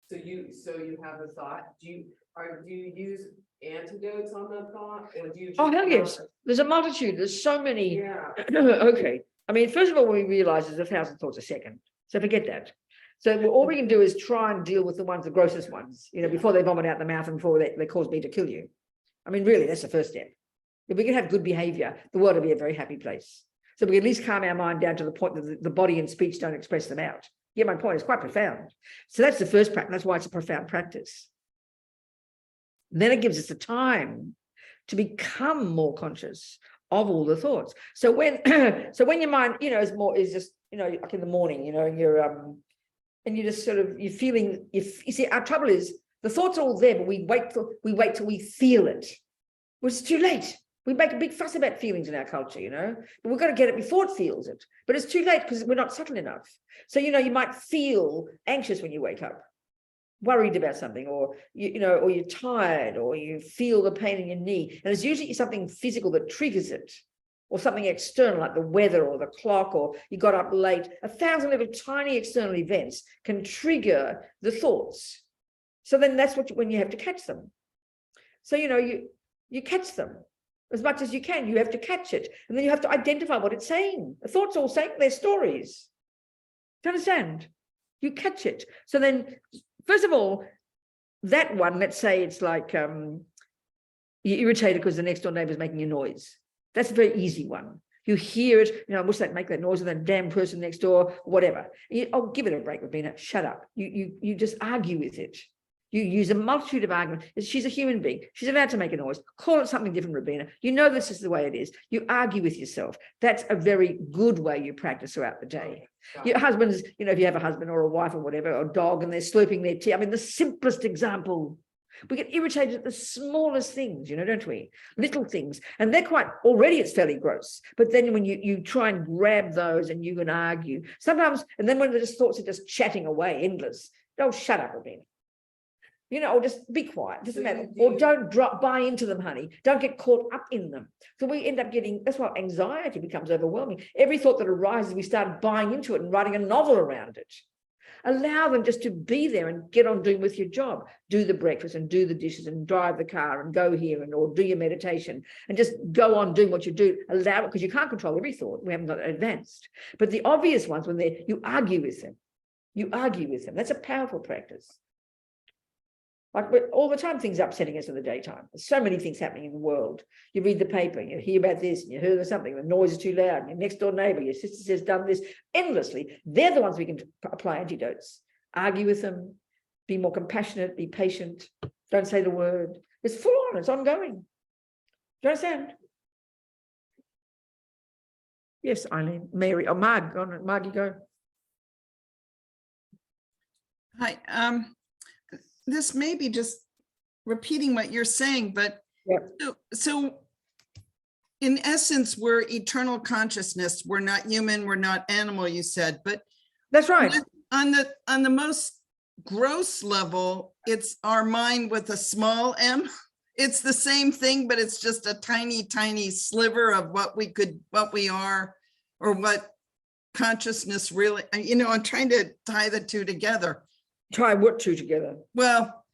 So you have a thought, do you use antidotes on the thought, or do you? Oh, hell yes. There's a multitude. There's so many. Yeah. Okay. I mean, first of all, what we realize is 1,000 thoughts a second. So forget that. So all we can do is try and deal with the grossest ones, before they vomit out the mouth and before they cause me to kill you. I mean, really, that's the first step. If we can have good behavior, the world will be a very happy place. So we can at least calm our mind down to the point that the body and speech don't express them out. Yeah, my point is quite profound. So that's the first practice. That's why it's a profound practice. Then it gives us the time to become more conscious of all the thoughts. So when your mind, is just, like in the morning, and you're just sort of, you're feeling, you see, our trouble is the thoughts are all there, but we wait till we feel it. Well, it's too late. We make a big fuss about feelings in our culture, but we've got to get it before it feels it. But it's too late because we're not subtle enough. So, you might feel anxious when you wake up, worried about something, or you're tired, or you feel the pain in your knee. And it's usually something physical that triggers it, or something external like the weather or the clock, or you got up late. 1,000 little tiny external events can trigger the thoughts. So then that's when you have to catch them. So, you catch them as much as you can. You have to catch it. And then you have to identify what it's saying. The thoughts all saying their stories. Do you understand? You catch it. So then, first of all, that one, let's say it's like you're irritated because the next door neighbor's making a noise. That's a very easy one. You hear it, I wish they'd make that noise, and that damn person next door, or whatever. Give it a break, Robina. Shut up. You just argue with it. You use a multitude of arguments. She's a human being. She's allowed to make a noise. Call it something different, Robina. This is the way it is. You argue with yourself. That's a very good way you practice throughout the day. Your husband's, if you have a husband or a wife or whatever, or a dog, and they're slurping their tea. I mean, the simplest example. We get irritated at the smallest things, don't we? Little things. And they're already it's fairly gross. But then when you try and grab those and you can argue, sometimes, and then when the thoughts are just chatting away, endless. Don't shut up, Robina. you know, or just be quiet, doesn't matter. Or don't buy into them, honey. Don't get caught up in them. So we end up getting, that's why anxiety becomes overwhelming. Every thought that arises, we start buying into it and writing a novel around it. Allow them just to be there and get on doing with your job. Do the breakfast and do the dishes and drive the car and go here and or do your meditation and just go on doing what you do. Allow it, because you can't control every thought. We haven't got advanced. But the obvious ones, when you argue with them, That's a powerful practice. Like all the time, things upsetting us in the daytime. There's so many things happening in the world. You read the paper, and you hear about this, and you hear something, the noise is too loud, and your next door neighbor, your sister says done this endlessly. They're the ones we can apply antidotes. Argue with them, be more compassionate, be patient, don't say the word. It's full on, it's ongoing. Do you understand? Yes, Eileen, Mary, or Marg, go on, Margie, go. Hi, this may be just repeating what you're saying, but so in essence, we're eternal consciousness. We're not human, we're not animal, you said, but that's right. On the most gross level, it's our mind with a small m. It's the same thing, but it's just a tiny, tiny sliver of what we are, or what consciousness really, you know, I'm trying to tie the two together. Try what two together? Well,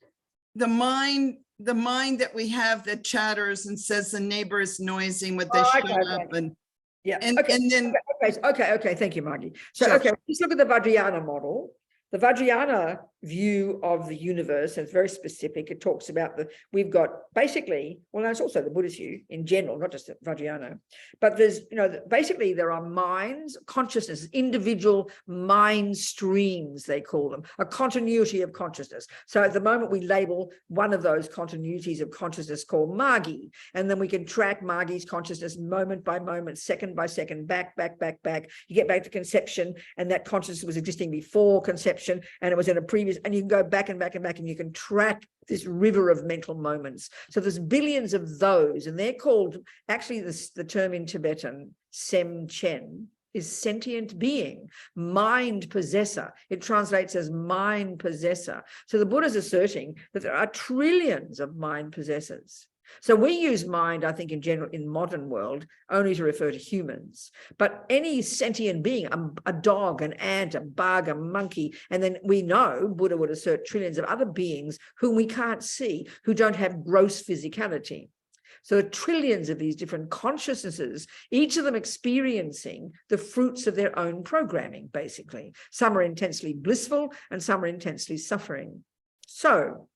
the mind that we have that chatters and says the neighbor is noisy when they shut up, and yeah, and then okay, thank you, Margie. So sure. Okay, let's look at the Vajrayana model. The Vajrayana view of the universe is very specific. It talks about we've got basically, well, it's also the Buddhist view in general, not just Vajrayana, but there's, you know, basically there are minds, consciousness, individual mind streams, they call them, a continuity of consciousness. So at the moment we label one of those continuities of consciousness called Margie, and then we can track Margie's consciousness moment by moment, second by second, back. You get back to conception, and that consciousness was existing before conception, and it was in a previous, and you can go back and back and back, and you can track this river of mental moments. So there's billions of those, and they're called, actually the term in Tibetan, Sem Chen, is sentient being, mind possessor. It translates as mind possessor. So the Buddha is asserting that there are trillions of mind possessors. So we use mind, I think, in general, in modern world, only to refer to humans. But any sentient being, a dog, an ant, a bug, a monkey, and then we know Buddha would assert trillions of other beings whom we can't see, who don't have gross physicality. So there are trillions of these different consciousnesses, each of them experiencing the fruits of their own programming, basically. Some are intensely blissful and some are intensely suffering. So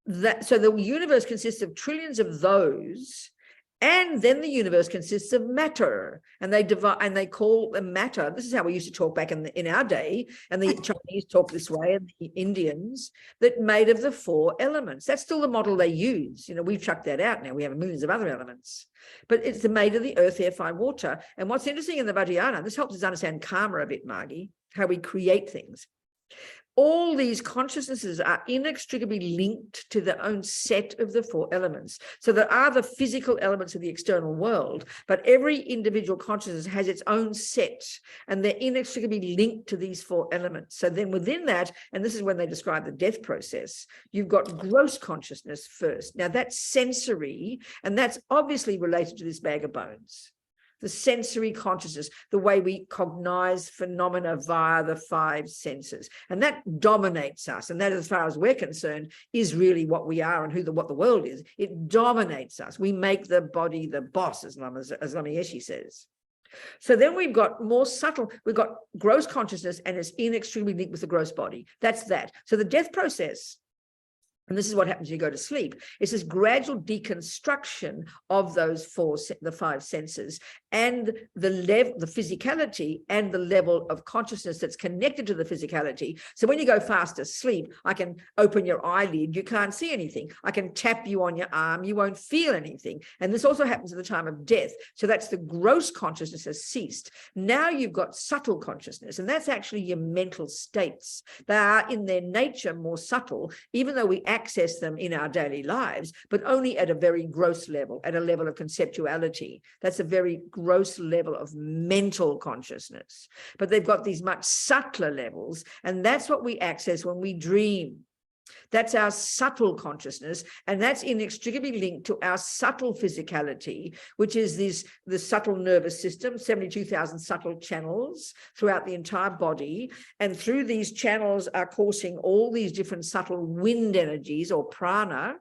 the universe consists of trillions of those, and then the universe consists of matter, and they divide, and they call the matter. This is how we used to talk back in our day, and the Chinese talk this way, and the Indians, that made of the 4 elements. That's still the model they use. You know, we've chucked that out now. We have millions of other elements, but it's made of the earth, air, fire, water. And what's interesting in the Vajrayana, this helps us understand karma a bit, Margie, how we create things. All these consciousnesses are inextricably linked to their own set of the 4 elements. So there are the physical elements of the external world, but every individual consciousness has its own set, and they're inextricably linked to these 4 elements. So then within that, and this is when they describe the death process, you've got gross consciousness first. Now that's sensory, and that's obviously related to this bag of bones. The sensory consciousness, the way we cognize phenomena via the 5 senses. And that dominates us. And that, as far as we're concerned, is really what we are and what the world is. It dominates us. We make the body the boss, as Lama Yeshe says. So then we've got more subtle, we've got gross consciousness, and it's inextricably linked with the gross body. That's that. So the death process, and this is what happens when you go to sleep, it's this gradual deconstruction of those the 5 senses, and the physicality and the level of consciousness that's connected to the physicality. So when you go fast asleep, I can open your eyelid, you can't see anything. I can tap you on your arm, you won't feel anything. And this also happens at the time of death. So that's the gross consciousness has ceased. Now you've got subtle consciousness, and that's actually your mental states. They are in their nature more subtle, even though we access them in our daily lives, but only at a very gross level, at a level of conceptuality. That's a very gross level of mental consciousness. But they've got these much subtler levels, and that's what we access when we dream. That's our subtle consciousness, and that's inextricably linked to our subtle physicality, which is the subtle nervous system, 72,000 subtle channels throughout the entire body. And through these channels are coursing all these different subtle wind energies, or prana,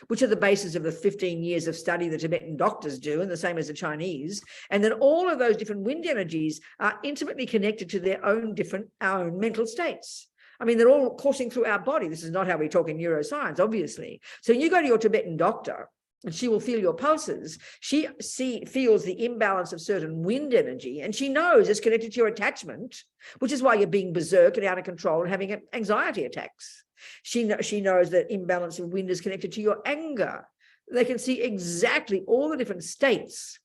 which are the basis of the 15 years of study the Tibetan doctors do, and the same as the Chinese. And then all of those different wind energies are intimately connected to their own our own mental states. I mean, they're all coursing through our body. This is not how we talk in neuroscience, obviously. So you go to your Tibetan doctor, and she will feel your pulses. She feels the imbalance of certain wind energy, and she knows it's connected to your attachment, which is why you're being berserk and out of control and having anxiety attacks. She knows that imbalance of wind is connected to your anger. They can see exactly all the different states.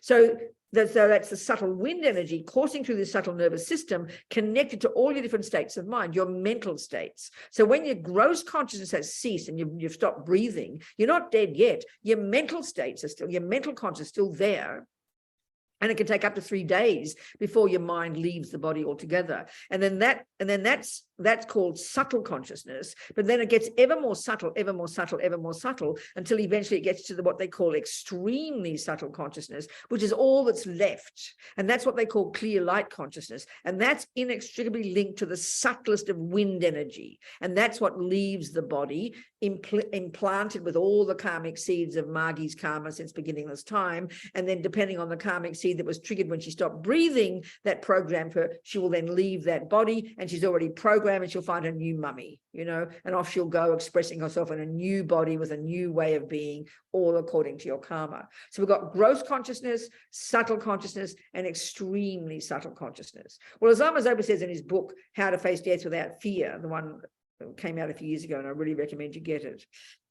So that's the subtle wind energy coursing through the subtle nervous system, connected to all your different states of mind, your mental states. So when your gross consciousness has ceased and you've stopped breathing, you're not dead yet. Your mental states are still, your mental consciousness is still there. And it can take up to 3 days before your mind leaves the body altogether. And then that's called subtle consciousness. But then it gets ever more subtle, ever more subtle, ever more subtle, until eventually it gets to what they call extremely subtle consciousness, which is all that's left. And that's what they call clear light consciousness. And that's inextricably linked to the subtlest of wind energy. And that's what leaves the body, implanted with all the karmic seeds of Margie's karma since beginningless time. And then depending on the karmic seed that was triggered when she stopped breathing, that programmed her, she will then leave that body, and she's already programmed, and she'll find a new mummy, and off she'll go, expressing herself in a new body with a new way of being, all according to your karma. So we've got gross consciousness, subtle consciousness, and extremely subtle consciousness. Well, as Lama Zopa says in his book, How to Face Death Without Fear, the one that came out a few years ago, and I really recommend you get it.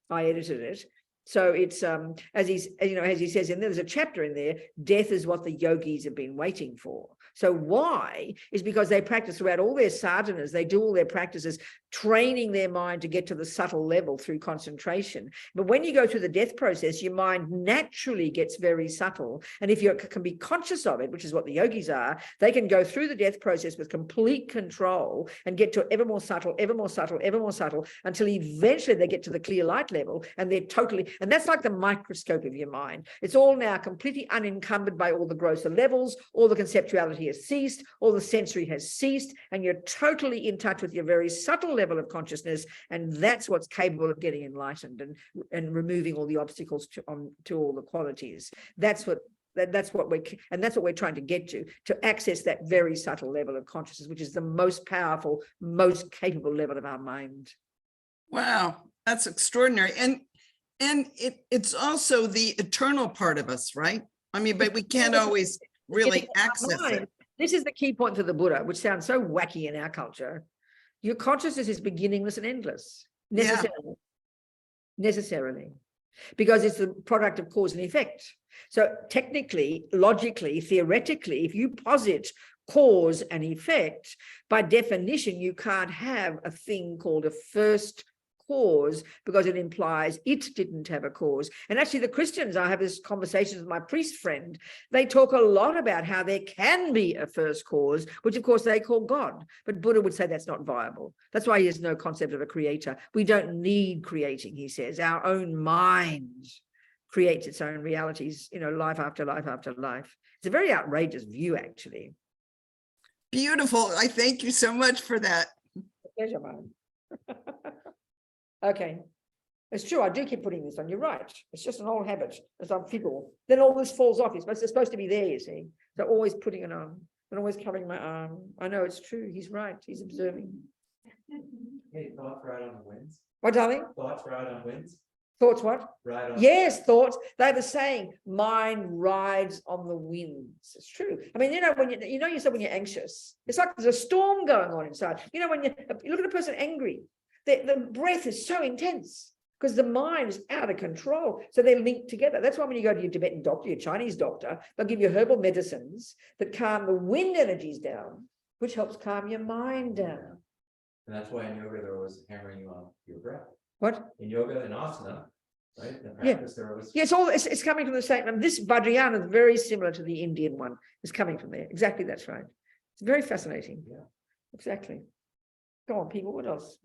I edited it. So it's as he says in there, there's a chapter in there, death is what the yogis have been waiting for. So why? Is because they practice throughout all their sadhanas, they do all their practices, training their mind to get to the subtle level through concentration. But when you go through the death process, your mind naturally gets very subtle. And if you can be conscious of it, which is what the yogis are, they can go through the death process with complete control and get to ever more subtle, ever more subtle, ever more subtle, until eventually they get to the clear light level, and they're totally, and that's like the microscope of your mind. It's all now completely unencumbered by all the grosser levels, all the conceptuality has ceased, all the sensory has ceased, and you're totally in touch with your very subtle level of consciousness, and that's what's capable of getting enlightened and removing all the obstacles to all the qualities. That's what we're trying to get to access that very subtle level of consciousness, which is the most powerful, most capable level of our mind. Wow, that's extraordinary. And it's also the eternal part of us, right? I mean, but we can't always really access it. This is the key point for the Buddha, which sounds so wacky in our culture. Your consciousness is beginningless and endless, necessarily, because it's the product of cause and effect. So technically, logically, theoretically, if you posit cause and effect, by definition, you can't have a thing called a first cause, because it implies it didn't have a cause. And actually the Christians, I have this conversation with my priest friend, they talk a lot about how there can be a first cause, which of course they call God, but Buddha would say that's not viable. That's why he has no concept of a creator. We don't need creating, he says. Our own mind creates its own realities, life after life after life. It's a very outrageous view, actually. Beautiful. I thank you so much for that. Pleasure, man. Okay, it's true. I do keep putting this on. You're right. It's just an old habit as I'm fickle. Then all this falls off. It's supposed to be there, you see. So always putting it on and always covering my arm. I know it's true. He's right. He's observing. Hey, thoughts ride on the winds? What, darling? Thoughts ride on winds? Thoughts what? Ride on. Yes, thoughts. They were saying mind rides on the winds. It's true. I mean, when you said when you're anxious, it's like there's a storm going on inside. When you look at a person angry, the breath is so intense because the mind is out of control. So they're linked together. That's why when you go to your Tibetan doctor, your Chinese doctor, they'll give you herbal medicines that calm the wind energies down, which helps calm your mind down. And that's why in yoga they're always hammering you on your breath. What? In yoga and asana, right? In practice, they're always... Yes, it's coming from the same. And this Vajrayana is very similar to the Indian one. It's coming from there. Exactly, that's right. It's very fascinating. Yeah. Exactly. Go on, people. What else?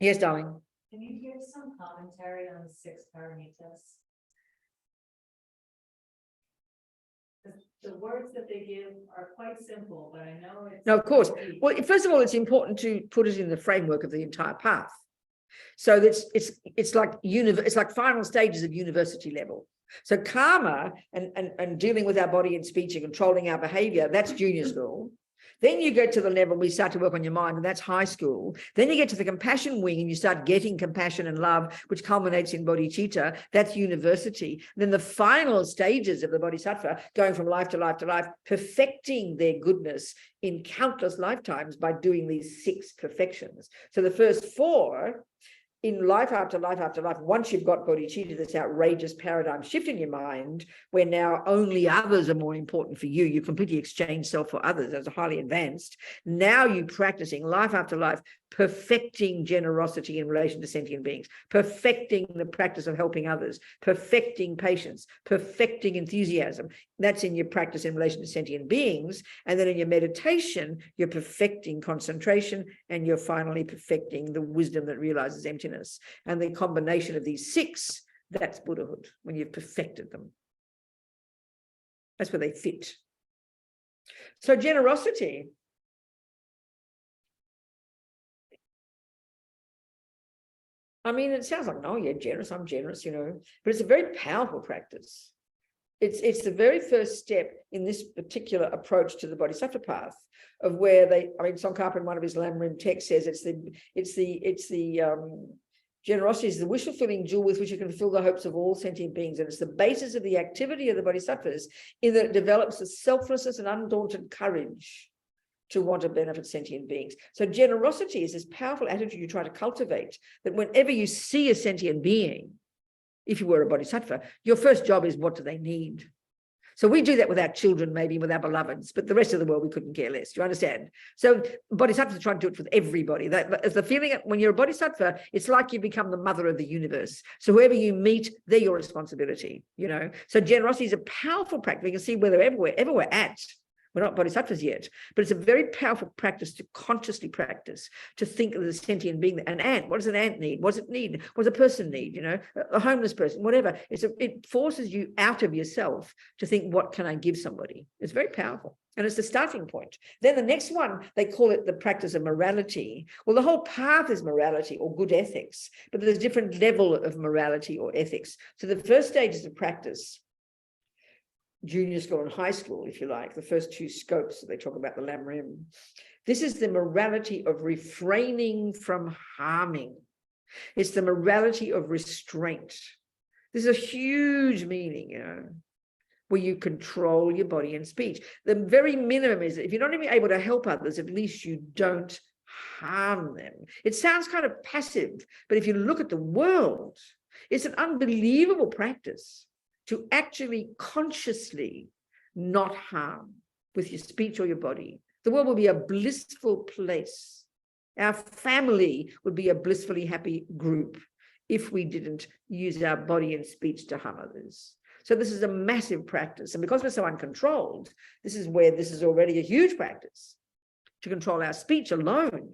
Yes, darling. Can you give some commentary on the 6 paramitas? The words that they give are quite simple, but I know it's. No, of course. deep. Well, first of all, it's important to put it in the framework of the entire path. So that's it's like final stages of university level. So karma and dealing with our body and speech and controlling our behavior, that's junior school. Then you get to the level we start to work on your mind, and that's high school. Then you get to the compassion wing and you start getting compassion and love, which culminates in bodhicitta. That's university. Then the final stages of the bodhisattva, going from life to life to life, perfecting their goodness in countless lifetimes by doing these 6 perfections. So the first 4, in life after life after life, once you've got bodhicitta, this outrageous paradigm shift in your mind, where now only others are more important for you, you completely exchange self for others as a highly advanced. Now you're practicing life after life, perfecting generosity in relation to sentient beings, perfecting the practice of helping others, perfecting patience, perfecting enthusiasm. That's in your practice in relation to sentient beings. And then in your meditation, you're perfecting concentration, and you're finally perfecting the wisdom that realizes emptiness. And the combination of these 6, that's Buddhahood, when you've perfected them. That's where they fit. So generosity. I mean, it sounds like, no, you're generous, I'm generous, but it's a very powerful practice. It's the very first step in this particular approach to the bodhisattva path, of where Tsongkhapa in one of his Lamrim texts says generosity is the wish-fulfilling jewel with which you can fulfill the hopes of all sentient beings. And it's the basis of the activity of the bodhisattvas, in that it develops a selflessness and undaunted courage to want to benefit sentient beings. So generosity is this powerful attitude you try to cultivate, that whenever you see a sentient being, if you were a bodhisattva, your first job is, what do they need? So we do that with our children, maybe with our beloveds, but the rest of the world, we couldn't care less. Do you understand? So bodhisattvas try to do it with everybody. As the feeling, when you're a bodhisattva, it's like you become the mother of the universe. So whoever you meet, they're your responsibility, So generosity is a powerful practice. We can see wherever we're at. We're not bodhisattvas yet, but it's a very powerful practice to consciously practice, to think of the sentient being, an ant. What does an ant need? What does it need? What does a person need? A homeless person, whatever. It forces you out of yourself to think, what can I give somebody? It's very powerful. And it's the starting point. Then the next one, they call it the practice of morality. Well, the whole path is morality or good ethics, but there's a different level of morality or ethics. So the first stage is the practice, junior school and high school, if you like, the first 2 scopes that they talk about, the Lamrim. This is the morality of refraining from harming. It's the morality of restraint. This is a huge meaning, where you control your body and speech. The very minimum is that if you're not even able to help others, at least you don't harm them. It sounds kind of passive, but if you look at the world, it's an unbelievable practice to actually consciously not harm with your speech or your body. The world will be a blissful place. Our family would be a blissfully happy group if we didn't use our body and speech to harm others. So this is a massive practice. And because we're so uncontrolled, this is where this is already a huge practice. To control our speech alone,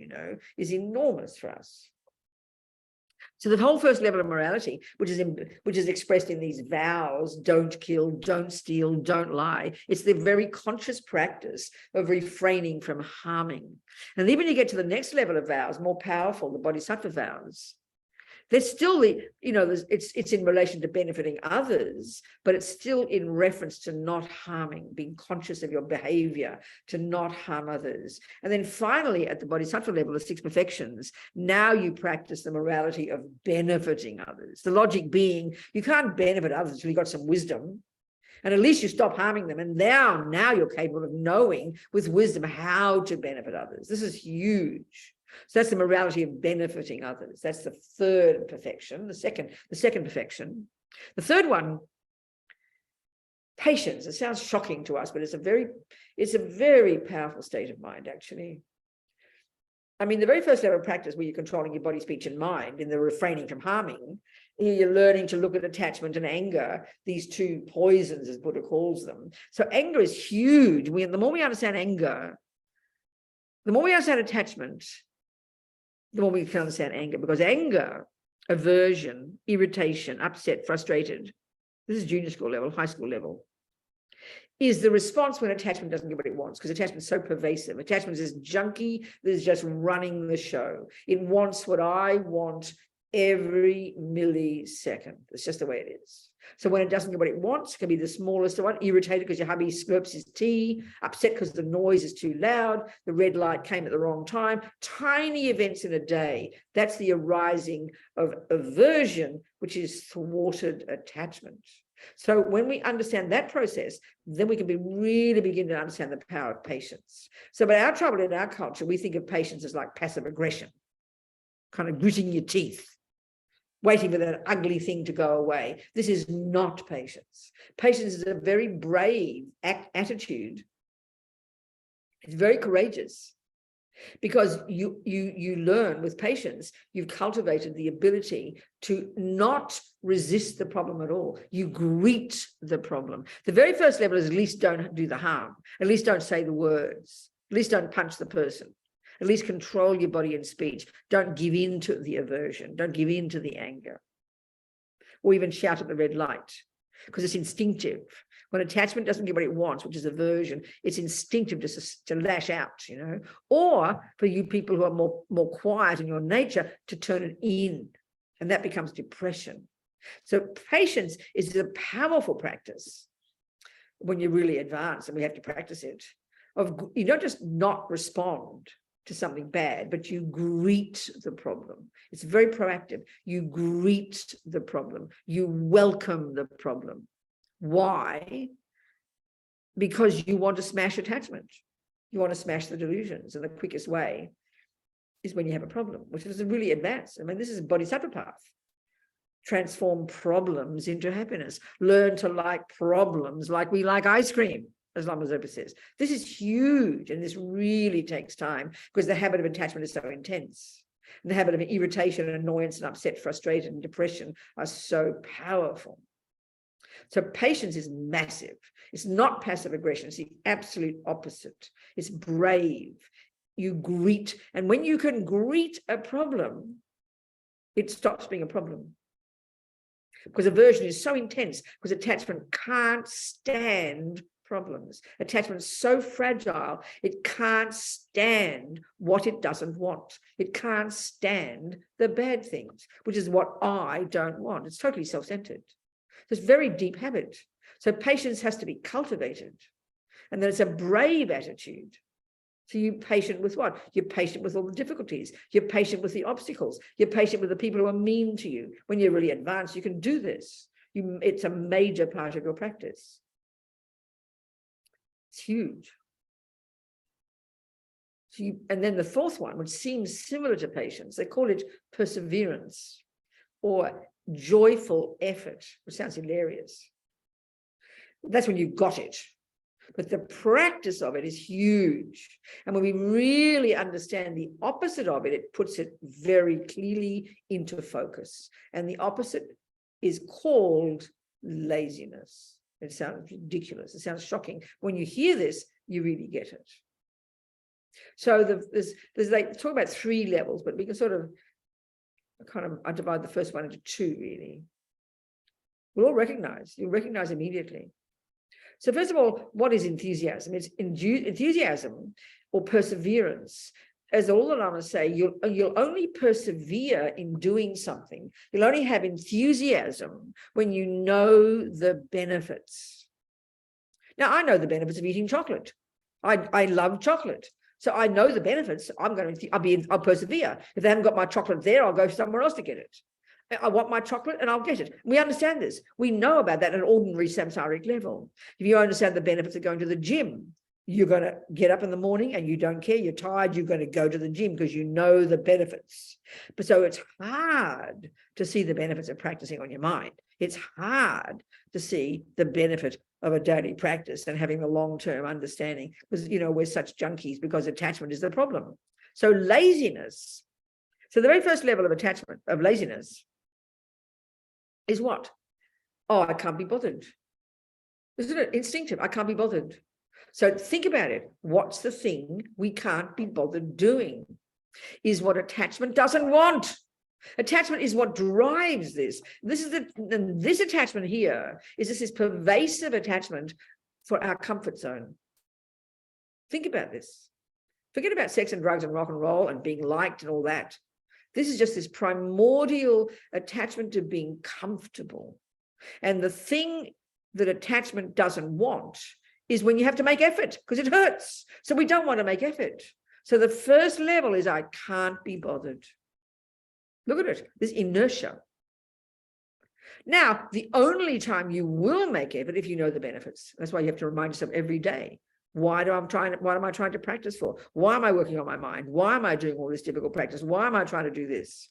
is enormous for us. So the whole first level of morality, which is expressed in these vows: don't kill, don't steal, don't lie. It's the very conscious practice of refraining from harming. And even you get to the next level of vows, more powerful, the bodhisattva vows. There's still it's in relation to benefiting others, but it's still in reference to not harming, being conscious of your behavior to not harm others. And then finally, at the bodhisattva level, the 6 perfections, now you practice the morality of benefiting others. The logic being, you can't benefit others until you've got some wisdom. And at least you stop harming them. And now you're capable of knowing with wisdom how to benefit others. This is huge. So that's the morality of benefiting others. That's the third perfection, the second perfection. The third one, patience. It sounds shocking to us, but it's a very powerful state of mind, actually. I mean, the very first level of practice, where you're controlling your body, speech, and mind in the refraining from harming, you're learning to look at attachment and anger, these 2 poisons, as Buddha calls them. So anger is huge. The more we understand anger, the more we understand attachment, the more we can understand anger, because anger, aversion, irritation, upset, frustrated, this is junior school level, high school level, is the response when attachment doesn't get what it wants, because attachment is so pervasive. Attachment is this junkie that is just running the show. It wants what I want every millisecond. It's just the way it is. So when it doesn't get what it wants, it can be the smallest one, irritated because your hubby slurps his tea, upset because the noise is too loud, the red light came at the wrong time, tiny events in a day. That's the arising of aversion, which is thwarted attachment. So when we understand that process, then we can really begin to understand the power of patience. So, but our trouble in our culture, we think of patience as like passive aggression, kind of gritting your teeth, waiting for that ugly thing to go away. This is not patience. Patience is a very brave attitude. It's very courageous, because you learn with patience, you've cultivated the ability to not resist the problem at all. You greet the problem. The very first level is at least don't do the harm. At least don't say the words. At least don't punch the person. At least control your body and speech. Don't give in to the aversion. Don't give in to the anger. Or even shout at the red light, because it's instinctive. When attachment doesn't get what it wants, which is aversion, it's instinctive to lash out, you know. Or for you people who are more quiet in your nature, to turn it in. And that becomes depression. So patience is a powerful practice when you're really advanced, and we have to practice it. You don't just not respond to something bad, but you greet the problem. It's very proactive. You greet the problem. You welcome the problem. Why? Because you want to smash attachment. You want to smash the delusions, and the quickest way is when you have a problem, which is really advanced. I mean, this is a bodhisattva path. Transform problems into happiness. Learn to like problems like we like ice cream, as Lama Zopa says. This is huge, and this really takes time, because the habit of attachment is so intense. And the habit of irritation and annoyance and upset, frustrated, and depression are so powerful. So patience is massive. It's not passive aggression. It's the absolute opposite. It's brave. You greet. And when you can greet a problem, it stops being a problem. Because aversion is so intense, because attachment can't stand problems. Attachment is so fragile, it can't stand what it doesn't want. It can't stand the bad things, which is what I don't want. It's totally self-centered. It's a very deep habit. So patience has to be cultivated. And then it's a brave attitude. So you're patient with what? You're patient with all the difficulties. You're patient with the obstacles. You're patient with the people who are mean to you. When you're really advanced, you can do this. It's a major part of your practice. It's huge. So and then the fourth one, which seems similar to patience, they call it perseverance or joyful effort, which sounds hilarious. That's when you got it. But the practice of it is huge. And when we really understand the opposite of it, it puts it very clearly into focus. And the opposite is called laziness. It sounds ridiculous. It sounds shocking. When you hear this, you really get it. So there's like, talk about 3 levels, but we can sort of I divide the first one into 2, really. We'll all recognize, you'll recognize immediately. So first of all, what is enthusiasm? It's enthusiasm or perseverance. As all the Lamas say, you'll only persevere in doing something. You'll only have enthusiasm when you know the benefits. Now, I know the benefits of eating chocolate. I love chocolate. So I know the benefits. I'll persevere. If they haven't got my chocolate there, I'll go somewhere else to get it. I want my chocolate and I'll get it. We understand this. We know about that at an ordinary samsaric level. If you understand the benefits of going to the gym, you're going to get up in the morning and you don't care. You're tired. You're going to go to the gym because you know the benefits. But so it's hard to see the benefits of practicing on your mind. It's hard to see the benefit of a daily practice and having the long-term understanding, because, you know, we're such junkies because attachment is the problem. So laziness. So the very first level of attachment, of laziness, is what? Oh, I can't be bothered. Isn't it instinctive? I can't be bothered. So think about it. What's the thing we can't be bothered doing? is what attachment doesn't want. Attachment is what drives this. This attachment here is this pervasive attachment for our comfort zone. Think about this. Forget about sex and drugs and rock and roll and being liked and all that. This is just this primordial attachment to being comfortable. And the thing that attachment doesn't want is when you have to make effort, because it hurts. So we don't want to make effort. So the first level is I can't be bothered. Look at it, this inertia. Now, the only time you will make effort if you know the benefits. That's why you have to remind yourself every day. What am I trying to practice for? Why am I working on my mind? Why am I doing all this difficult practice? Why am I trying to do this?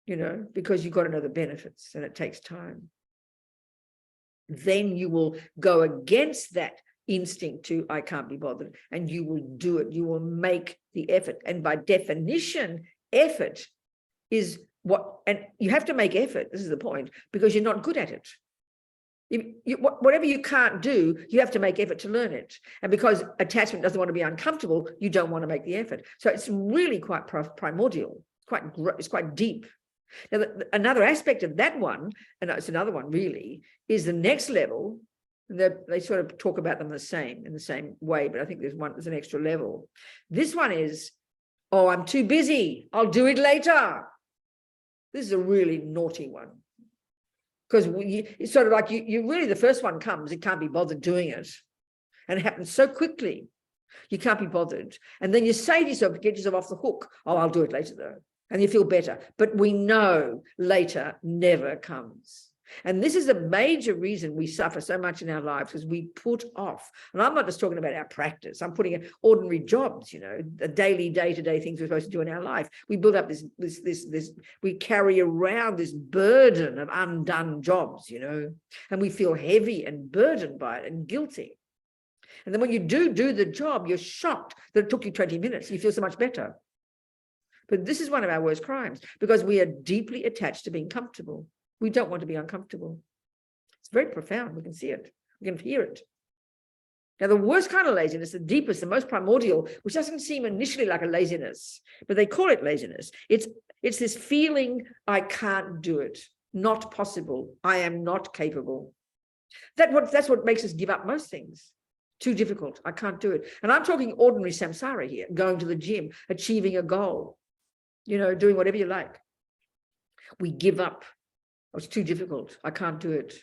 You know, because you've got to know the benefits and it takes time. Then you will go against that instinct to I can't be bothered, and you will do it. You will make the effort. And by definition, effort is what, and you have to make effort. This is the point, because you're not good at it. Whatever you can't do, you have to make effort to learn it. And because attachment doesn't want to be uncomfortable, you don't want to make the effort. So it's really quite primordial. It's quite deep. Now, another aspect of that one, and it's another one really, is the next level. They sort of talk about them in the same way, but I think there's an extra level. This one is, oh, I'm too busy. I'll do it later. This is a really naughty one. Because it's sort of like you really, the first one comes, it can't be bothered doing it. And it happens so quickly, you can't be bothered. And then you say to yourself, get yourself off the hook. Oh, I'll do it later though. And you feel better. But we know later never comes. And this is a major reason we suffer so much in our lives, because we put off. And I'm not just talking about our practice. I'm putting in ordinary jobs, you know, the daily, day-to-day things we're supposed to do in our life. We build up this, we carry around this burden of undone jobs, you know, and we feel heavy and burdened by it and guilty. And then when you do the job, you're shocked that it took you 20 minutes. You feel so much better. But this is one of our worst crimes, because we are deeply attached to being comfortable. We don't want to be uncomfortable. It's very profound. We can see it. We can hear it. Now, the worst kind of laziness, the deepest, the most primordial, which doesn't seem initially like a laziness, but they call it laziness. It's this feeling, I can't do it, not possible, I am not capable. That's what makes us give up most things. Too difficult, I can't do it. And I'm talking ordinary samsara here, going to the gym, achieving a goal, you know, doing whatever you like. We give up. Oh, it's too difficult, I can't do it.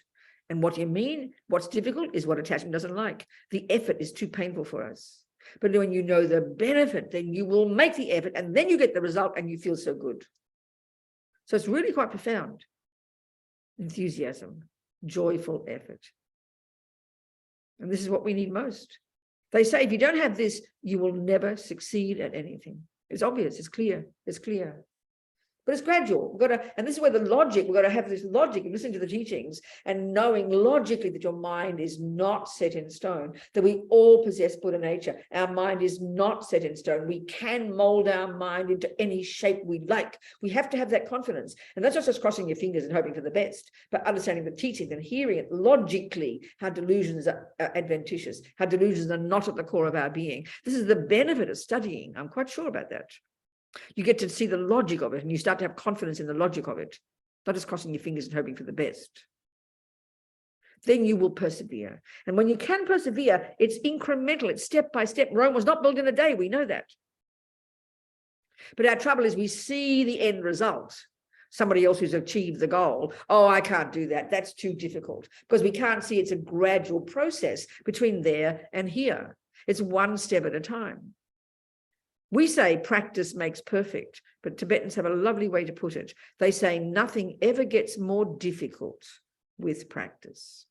And what do you mean? What's difficult is what attachment doesn't like. The effort is too painful for us. But when you know the benefit, then you will make the effort, and then you get the result and you feel so good. So it's really quite profound. Enthusiasm, joyful effort. And this is what we need most. They say if you don't have this, you will never succeed at anything. It's obvious, it's clear, it's clear. But it's gradual. We've got to, and this is where the logic, we've got to have this logic of listening to the teachings and knowing logically that your mind is not set in stone, that we all possess Buddha nature. Our mind is not set in stone. We can mold our mind into any shape we like. We have to have that confidence. And that's not just crossing your fingers and hoping for the best, but understanding the teachings and hearing it logically, how delusions are adventitious, how delusions are not at the core of our being. This is the benefit of studying. I'm quite sure about that. You get to see the logic of it, and you start to have confidence in the logic of it, not just crossing your fingers and hoping for the best. Then you will persevere. And when you can persevere, it's incremental, it's step by step. Rome was not built in a day, we know that. But our trouble is we see the end result. Somebody else who's achieved the goal. Oh, I can't do that. That's too difficult. Because we can't see it's a gradual process between there and here. It's one step at a time. We say practice makes perfect, but Tibetans have a lovely way to put it. They say nothing ever gets more difficult with practice.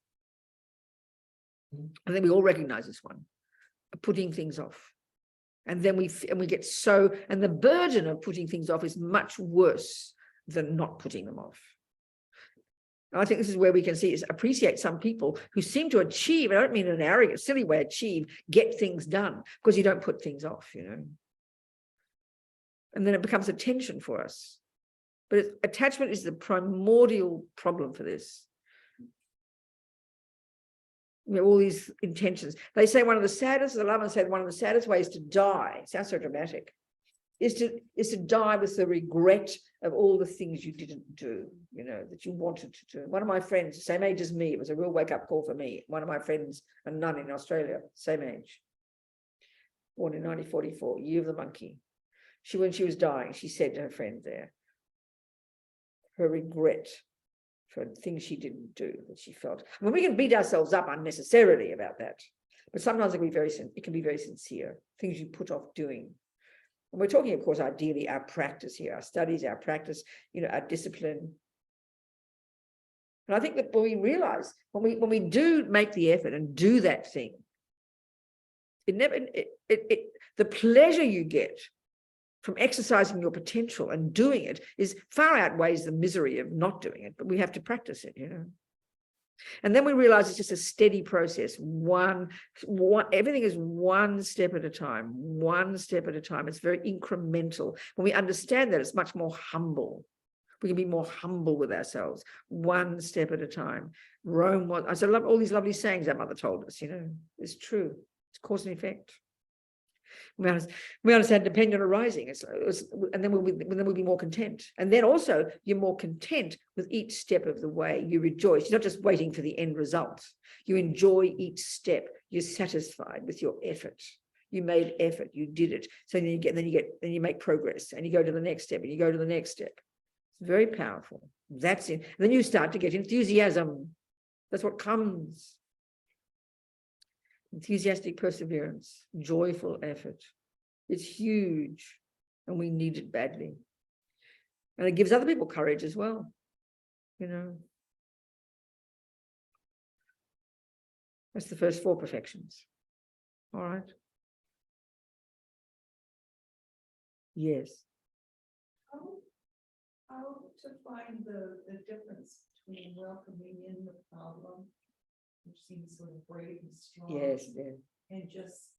I think we all recognize this one, putting things off. And then we get so, and the burden of putting things off is much worse than not putting them off. And I think this is where we can see is appreciate some people who seem to achieve, I don't mean in an arrogant, silly way, get things done because you don't put things off, you know. And then it becomes a tension for us. But attachment is the primordial problem for this. You know, all these intentions. They say one of the saddest, the Lama said one of the saddest ways to die, sounds so dramatic, is to die with the regret of all the things you didn't do, you know, that you wanted to do. One of my friends, same age as me, it was a real wake-up call for me. One of my friends, a nun in Australia, same age, born in 1944, year of the monkey. When she was dying, she said to her friend there, her regret for things she didn't do, that she felt. I mean, we can beat ourselves up unnecessarily about that, but sometimes it can be very sincere, things you put off doing. And we're talking, of course, ideally our practice here, our studies, our practice, you know, our discipline. And I think that when we realize, when we do make the effort and do that thing, the pleasure you get from exercising your potential and doing it is far outweighs the misery of not doing it, but we have to practice it, you know. And then we realize it's just a steady process. Everything is one step at a time, one step at a time. It's very incremental. When we understand that, it's much more humble. We can be more humble with ourselves, one step at a time. Rome was, I love all these lovely sayings our mother told us, you know, it's true. It's cause and effect. We understand dependent arising, and then we'll be more content. And then also you're more content with each step of the way. You rejoice. You're not just waiting for the end result. You enjoy each step. You're satisfied with your effort. You made effort. You did it. So then you make progress, and you go to the next step, and you go to the next step. It's very powerful. That's it. And then you start to get enthusiasm. That's what comes. Enthusiastic perseverance, joyful effort. It's huge, and we need it badly. And it gives other people courage as well, you know. That's the first 4 perfections. All right. Yes. How to find the difference between welcoming in the problem, which seems sort of brave and strong. Yes, yes. And just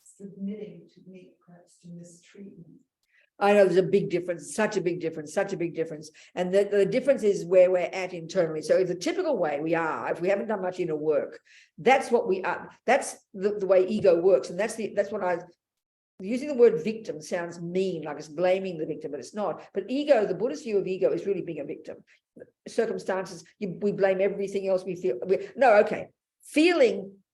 submitting to perhaps to mistreatment. I know there's a big difference, such a big difference, such a big difference. And the difference is where we're at internally. So the typical way we are, if we haven't done much inner work, that's what we are. That's the way ego works. And that's what using the word victim sounds mean, like it's blaming the victim, but it's not. But ego, the Buddhist view of ego is really being a victim. Circumstances, we blame everything else we feel.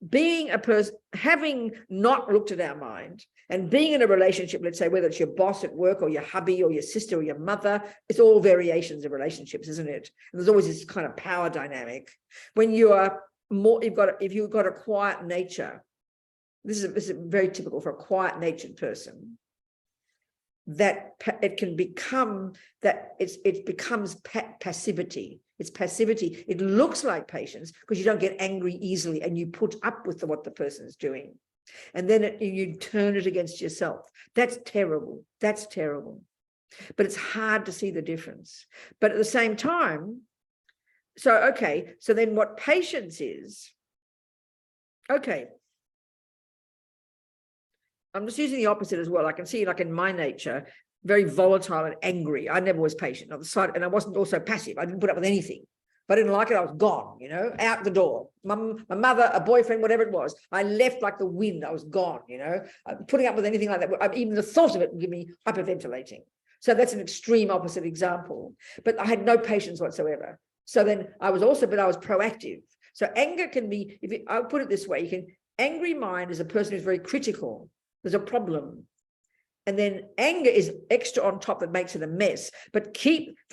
Being a person, having not looked at our mind and being in a relationship, let's say, whether it's your boss at work or your hubby or your sister or your mother, it's all variations of relationships, isn't it? And there's always this kind of power dynamic. When you are more, if you've got a quiet nature, this is very typical for a quiet natured person, that it can become that it becomes passivity. It's passivity. It looks like patience because you don't get angry easily, and you put up with what the person is doing, and then you turn it against yourself. That's terrible. That's terrible. But it's hard to see the difference. But at the same time, so then what patience is? Okay. I'm just using the opposite as well. I can see, like in my nature, very volatile and angry. I never was patient on the side, and I wasn't also passive. I didn't put up with anything. If I didn't like it, I was gone, you know, out the door. My mother, a boyfriend, whatever it was, I left like the wind. I was gone, you know. Putting up with anything like that, even the thought of it would give me hyperventilating. So that's an extreme opposite example. But I had no patience whatsoever. So then I was proactive. So anger can be, I'll put it this way, angry mind is a person who's very critical. There's a problem. And then anger is extra on top that makes it a mess. But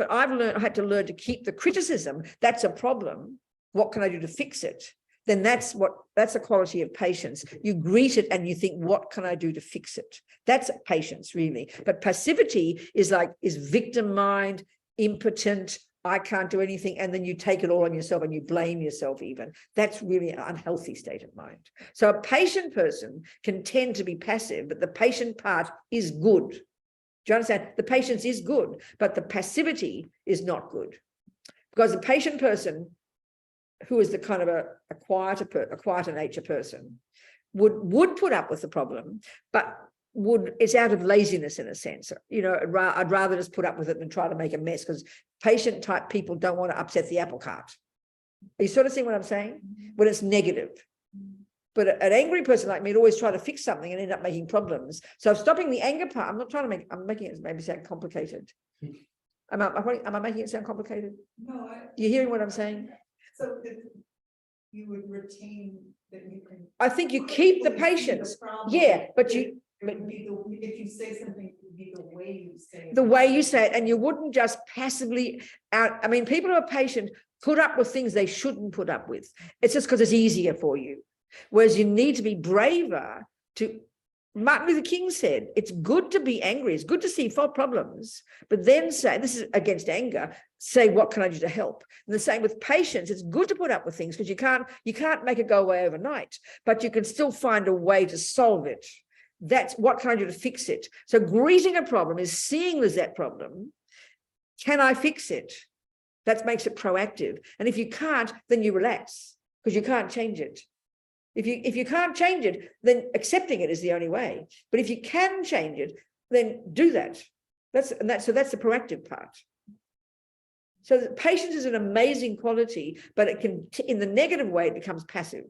I had to learn to keep the criticism. That's a problem. What can I do to fix it? Then that's a quality of patience. You greet it and you think, what can I do to fix it? That's patience, really. But passivity is victim mind, impotent, I can't do anything, and then you take it all on yourself and you blame yourself even. That's really an unhealthy state of mind. So a patient person can tend to be passive, but the patient part is good. Do you understand? The patience is good, but the passivity is not good. Because the patient person, who is the kind of a quieter nature person, would put up with the problem, but it's out of laziness in a sense. You know, I'd rather just put up with it than try to make a mess, because patient type people don't want to upset the apple cart. Are you sort of seeing what I'm saying? When it's negative. But an angry person like me would always try to fix something and end up making problems. So stopping the anger part, I'm not trying to make, I'm making it maybe sound complicated. Am I making it sound complicated? No, You hearing what I'm saying? so that you would retain that you can. I think you keep the patience. Yeah, but you, It would be the, if you say something, it would be the way you say it. the way you say it, and you wouldn't just passively out. I mean, people who are patient put up with things they shouldn't put up with. It's just because it's easier for you. Whereas you need to be braver to, Martin Luther King said, it's good to be angry. It's good to see problems, but then say, this is against anger, say, what can I do to help? And the same with patience. It's good to put up with things because you can't make it go away overnight, but you can still find a way to solve it. That's what can I do to fix it? So greeting a problem is seeing there's that problem. Can I fix it? That makes it proactive. And if you can't, then you relax because you can't change it. If you can't change it, then accepting it is the only way. But if you can change it, then do that. So that's the proactive part. So patience is an amazing quality, but it can, in the negative way, it becomes passive.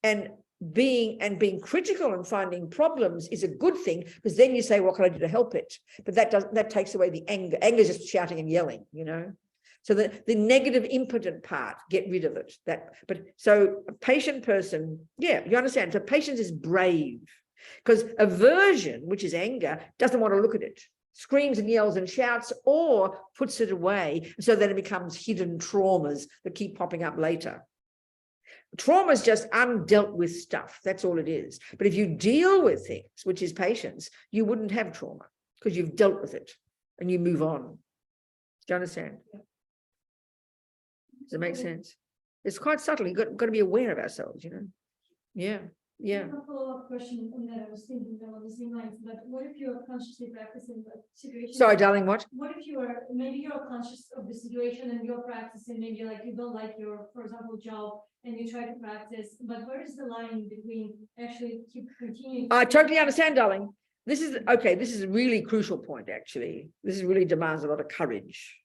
And being critical and finding problems is a good thing because then you say, what can I do to help it? But that takes away the anger. Anger is just shouting and yelling, you know. So the negative impotent part, get rid of it. So a patient person, yeah, you understand. So patience is brave because aversion, which is anger, doesn't want to look at it, screams and yells and shouts or puts it away. So then it becomes hidden traumas that keep popping up later. Trauma is just undealt with stuff. That's all it is. But if you deal with things, which is patience, you wouldn't have trauma because you've dealt with it and you move on. Do you understand? Does it make sense? It's quite subtle. You've got to be aware of ourselves, you know? Yeah, yeah. A follow-up question on that. I was thinking along the same lines, but what if you're consciously practicing the situation? Sorry, darling, what? What if maybe you're conscious of the situation and you're practicing, maybe like you don't like your, for example, job and you try to practice, but where is the line between actually keep continuing? I totally understand, darling. This is a really crucial point, actually. This really demands a lot of courage.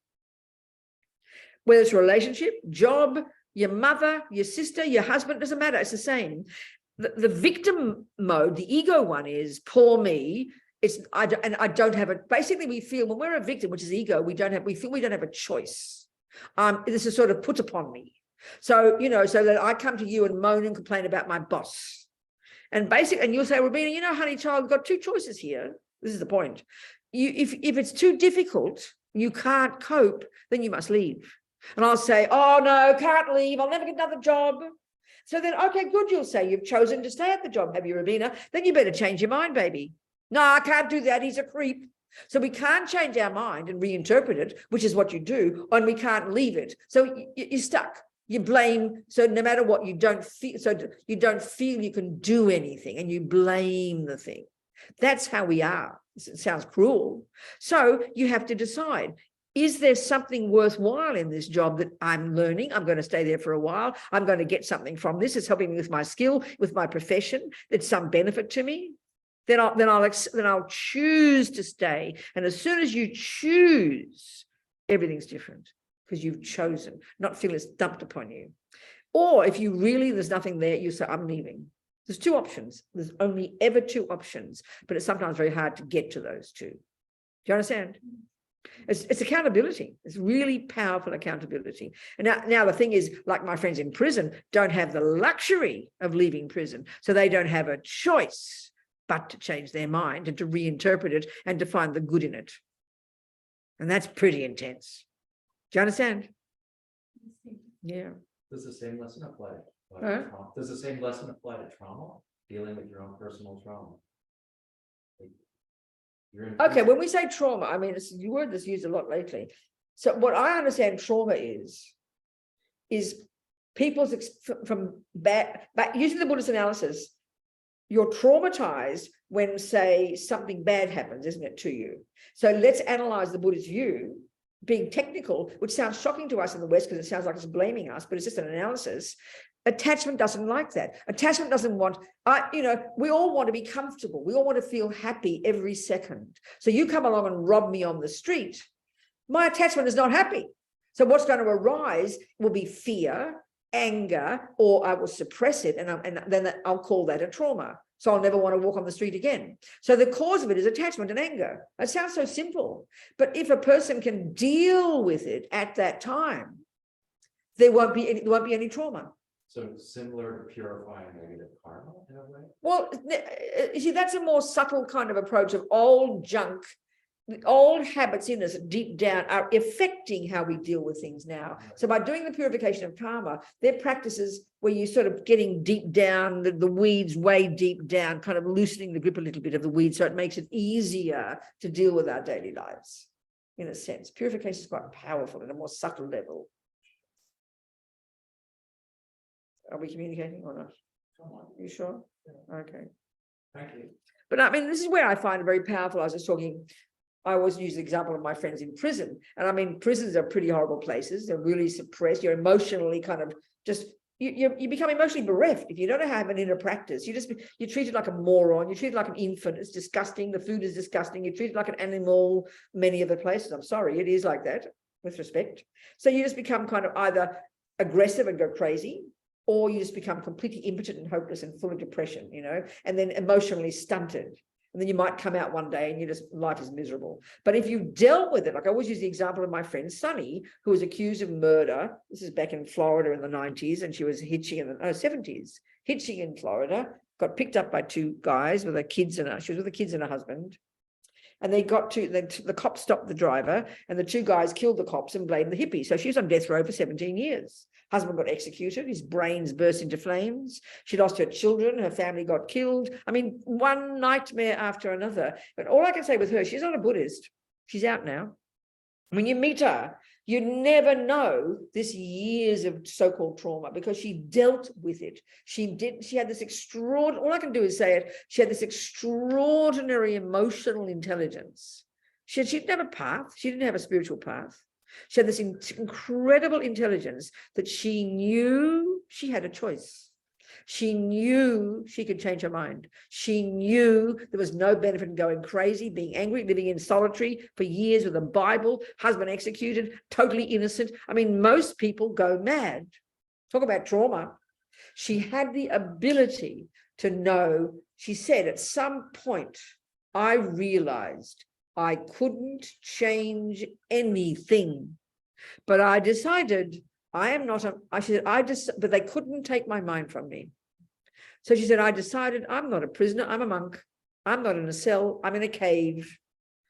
Whether it's a relationship, job, your mother, your sister, your husband, doesn't matter. It's the same. The victim mode, the ego one is poor me. I don't have it. Basically, we feel when we're a victim, which is ego, we feel we don't have a choice. This is sort of put upon me. So, you know, so that I come to you and moan and complain about my boss. And basically, and you'll say, Robina, you know, honey child, we've got two choices here. This is the point. If it's too difficult, you can't cope, then you must leave. And I'll say, oh no, can't leave. I'll never get another job. So then, okay, good. You'll say you've chosen to stay at the job, have you, Robina? Then you better change your mind, baby. No, I can't do that. He's a creep. So we can't change our mind and reinterpret it, which is what you do, and we can't leave it. So you're stuck. You blame. So no matter what, you don't feel you can do anything, and you blame the thing. That's how we are. It sounds cruel. So you have to decide. Is there something worthwhile in this job that I'm learning? I'm going to stay there for a while. I'm going to get something from this. It's helping me with my skill, with my profession. It's some benefit to me. Then I'll choose to stay. And as soon as you choose, everything's different because you've chosen, not feel it's dumped upon you. Or if you really, there's nothing there, you say, I'm leaving. There's two options. There's only ever two options, but it's sometimes very hard to get to those two. Do you understand? It's accountability. It's really powerful accountability. And now the thing is, like my friends in prison don't have the luxury of leaving prison. So they don't have a choice but to change their mind and to reinterpret it and to find the good in it. And that's pretty intense. Do you understand? Yeah. Does the same lesson apply to Huh? trauma? Does the same lesson apply to trauma? Dealing with your own personal trauma? Okay, when we say trauma, I mean, it's a word that's used a lot lately. So what I understand trauma is people's from bad, using the Buddhist analysis, you're traumatized when, say, something bad happens, isn't it, to you? So let's analyze the Buddhist view, being technical, which sounds shocking to us in the West because it sounds like it's blaming us, but it's just an analysis. Attachment doesn't like that. Attachment doesn't want, we all want to be comfortable. We all want to feel happy every second. So you come along and rob me on the street. My attachment is not happy. So what's going to arise will be fear, anger, or I will suppress it, and then I'll call that a trauma. So I'll never want to walk on the street again. So the cause of it is attachment and anger. It sounds so simple, but if a person can deal with it at that time, there won't be any trauma. So similar to purifying negative karma in a way? Well, you see, that's a more subtle kind of approach of old junk. The old habits in us deep down are affecting how we deal with things now. So by doing the purification of karma, they're practices where you're sort of getting deep down, the weeds way deep down, kind of loosening the grip a little bit of the weeds, so it makes it easier to deal with our daily lives, in a sense. Purification is quite powerful at a more subtle level. Are we communicating or not? Are you sure? Okay. Thank you. But I mean, this is where I find it very powerful. I always use the example of my friends in prison. And I mean, prisons are pretty horrible places. They're really suppressed. You're emotionally kind of just, you become emotionally bereft. If you don't have an inner practice, you're treated like a moron. You're treated like an infant. It's disgusting. The food is disgusting. You're treated like an animal, many of the places. I'm sorry, it is like that, with respect. So you just become kind of either aggressive and go crazy, or you just become completely impotent and hopeless and full of depression, and then emotionally stunted. And then you might come out one day and life is miserable. But if you dealt with it, like I always use the example of my friend Sunny, who was accused of murder. This is back in Florida in the 90s, and she was hitching in the 70s, hitching in Florida, got picked up by two guys with her kids she was with the kids and her husband. And they got the cops stopped the driver, and the two guys killed the cops and blamed the hippies. So she was on death row for 17 years. Husband got executed, his brains burst into flames. She lost her children, her family got killed. I mean, one nightmare after another. But all I can say with her, she's not a Buddhist. She's out now. When you meet her, you never know this years of so-called trauma, because she dealt with it. She had this extraordinary, all I can do is say it, she had this extraordinary emotional intelligence. She didn't have a path. She didn't have a spiritual path. She had this incredible intelligence that she knew she had a choice. She knew she could change her mind. She knew there was no benefit in going crazy, being angry, living in solitary for years with a Bible, husband executed, totally innocent. I mean, most people go mad. Talk about trauma. She had the ability to know. She said, at some point, I realized I couldn't change anything, but I decided I am not but they couldn't take my mind from me. So she said, I decided I'm not a prisoner. I'm a monk. I'm not in a cell. I'm in a cave.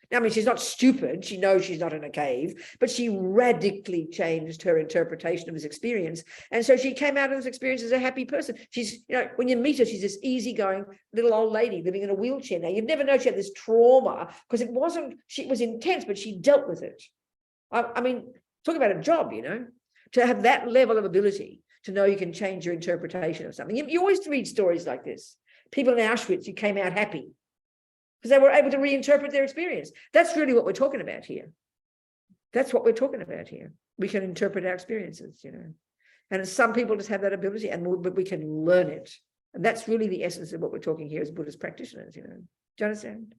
Now, I mean, she's not stupid. She knows she's not in a cave, but she radically changed her interpretation of this experience. And so she came out of this experience as a happy person. She's, when you meet her, she's this easygoing little old lady living in a wheelchair. Now, you'd never know she had this trauma, because it was intense, but she dealt with it. I mean, talk about a job, to have that level of ability to know you can change your interpretation of something. You always read stories like this. People in Auschwitz who came out happy because they were able to reinterpret their experience. That's really what we're talking about here. That's what we're talking about here. We can interpret our experiences, And some people just have that ability, but we can learn it. And that's really the essence of what we're talking here as Buddhist practitioners, Do you understand?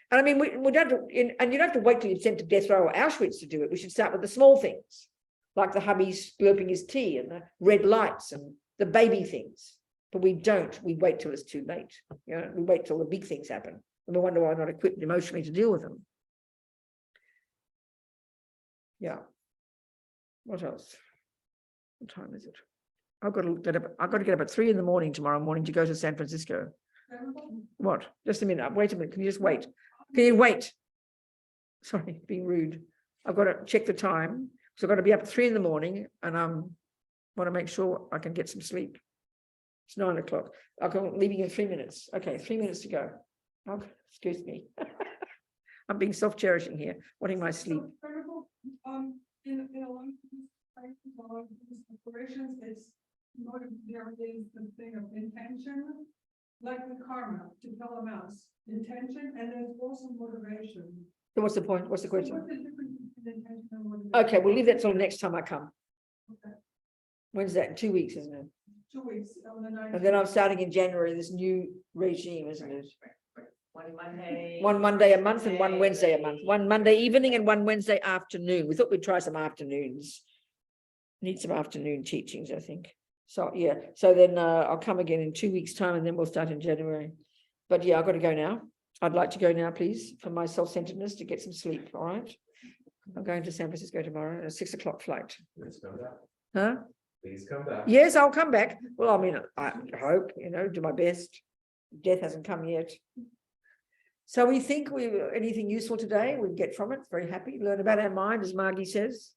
And I mean, we don't have to, and you don't have to wait till you're sent to death row or Auschwitz to do it. We should start with the small things, like the hubby slurping his tea and the red lights and the baby things. But we don't. We wait till it's too late. We wait till the big things happen. And we wonder why we're not equipped emotionally to deal with them. Yeah. What else? What time is it? I've got to get up at 3 a.m. tomorrow morning to go to San Francisco. What? Just a minute. Wait a minute. Can you just wait? Can you wait? Sorry, being rude. I've got to check the time. So I've got to be up at 3 a.m. and I want to make sure I can get some sleep. It's 9 o'clock. I'm leaving in 3 minutes. Okay, 3 minutes to go. Oh, excuse me. I'm being self-cherishing here, wanting my sleep. In a lot of these places, a lot of these operations, it's there is the thing of intention, like the karma, to tell a mouse. Intention, and there's also motivation. So what's the point? What's the question? So what's the difference between intention and motivation? Okay, we'll leave that till next time I come. Okay. When's that? 2 weeks, isn't it? 2 weeks on the 9th. And then I'm starting in January, this new regime, isn't it? One Monday a month and one Wednesday a month. One Monday evening and one Wednesday afternoon. We thought we'd try some afternoons. Need some afternoon teachings, I think. So yeah, so then I'll come again in 2 weeks' time, and then we'll start in January. But yeah, I've got to go now. I'd like to go now, please, for my self-centeredness, to get some sleep. All right. I'm going to San Francisco tomorrow, a 6 o'clock flight. Please come back. Huh? Please come back. Yes, I'll come back. Well, I mean, I hope, do my best. Death hasn't come yet. So we think anything useful today we get from it. Very happy. Learn about our mind, as Margie says.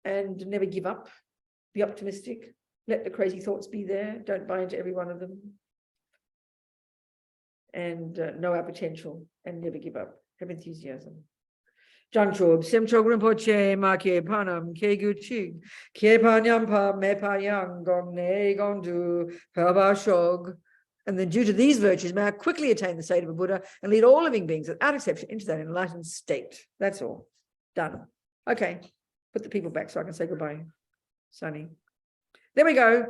And never give up. Be optimistic. Let the crazy thoughts be there. Don't buy into every one of them. And know our potential and never give up. Have enthusiasm. Janchob, Semchog Rinpoche, Make Panam, Kegu Chig, Kepanyampa, Mepayang, Gongne, Gondu, Shog. And then, due to these virtues, may I quickly attain the state of a Buddha and lead all living beings without exception into that enlightened state. That's all. Done. Okay. Put the people back so I can say goodbye. Sunny. There we go.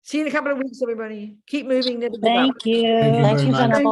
See you in a couple of weeks, everybody. Keep moving. Never give up. Thank you. Thank you very much.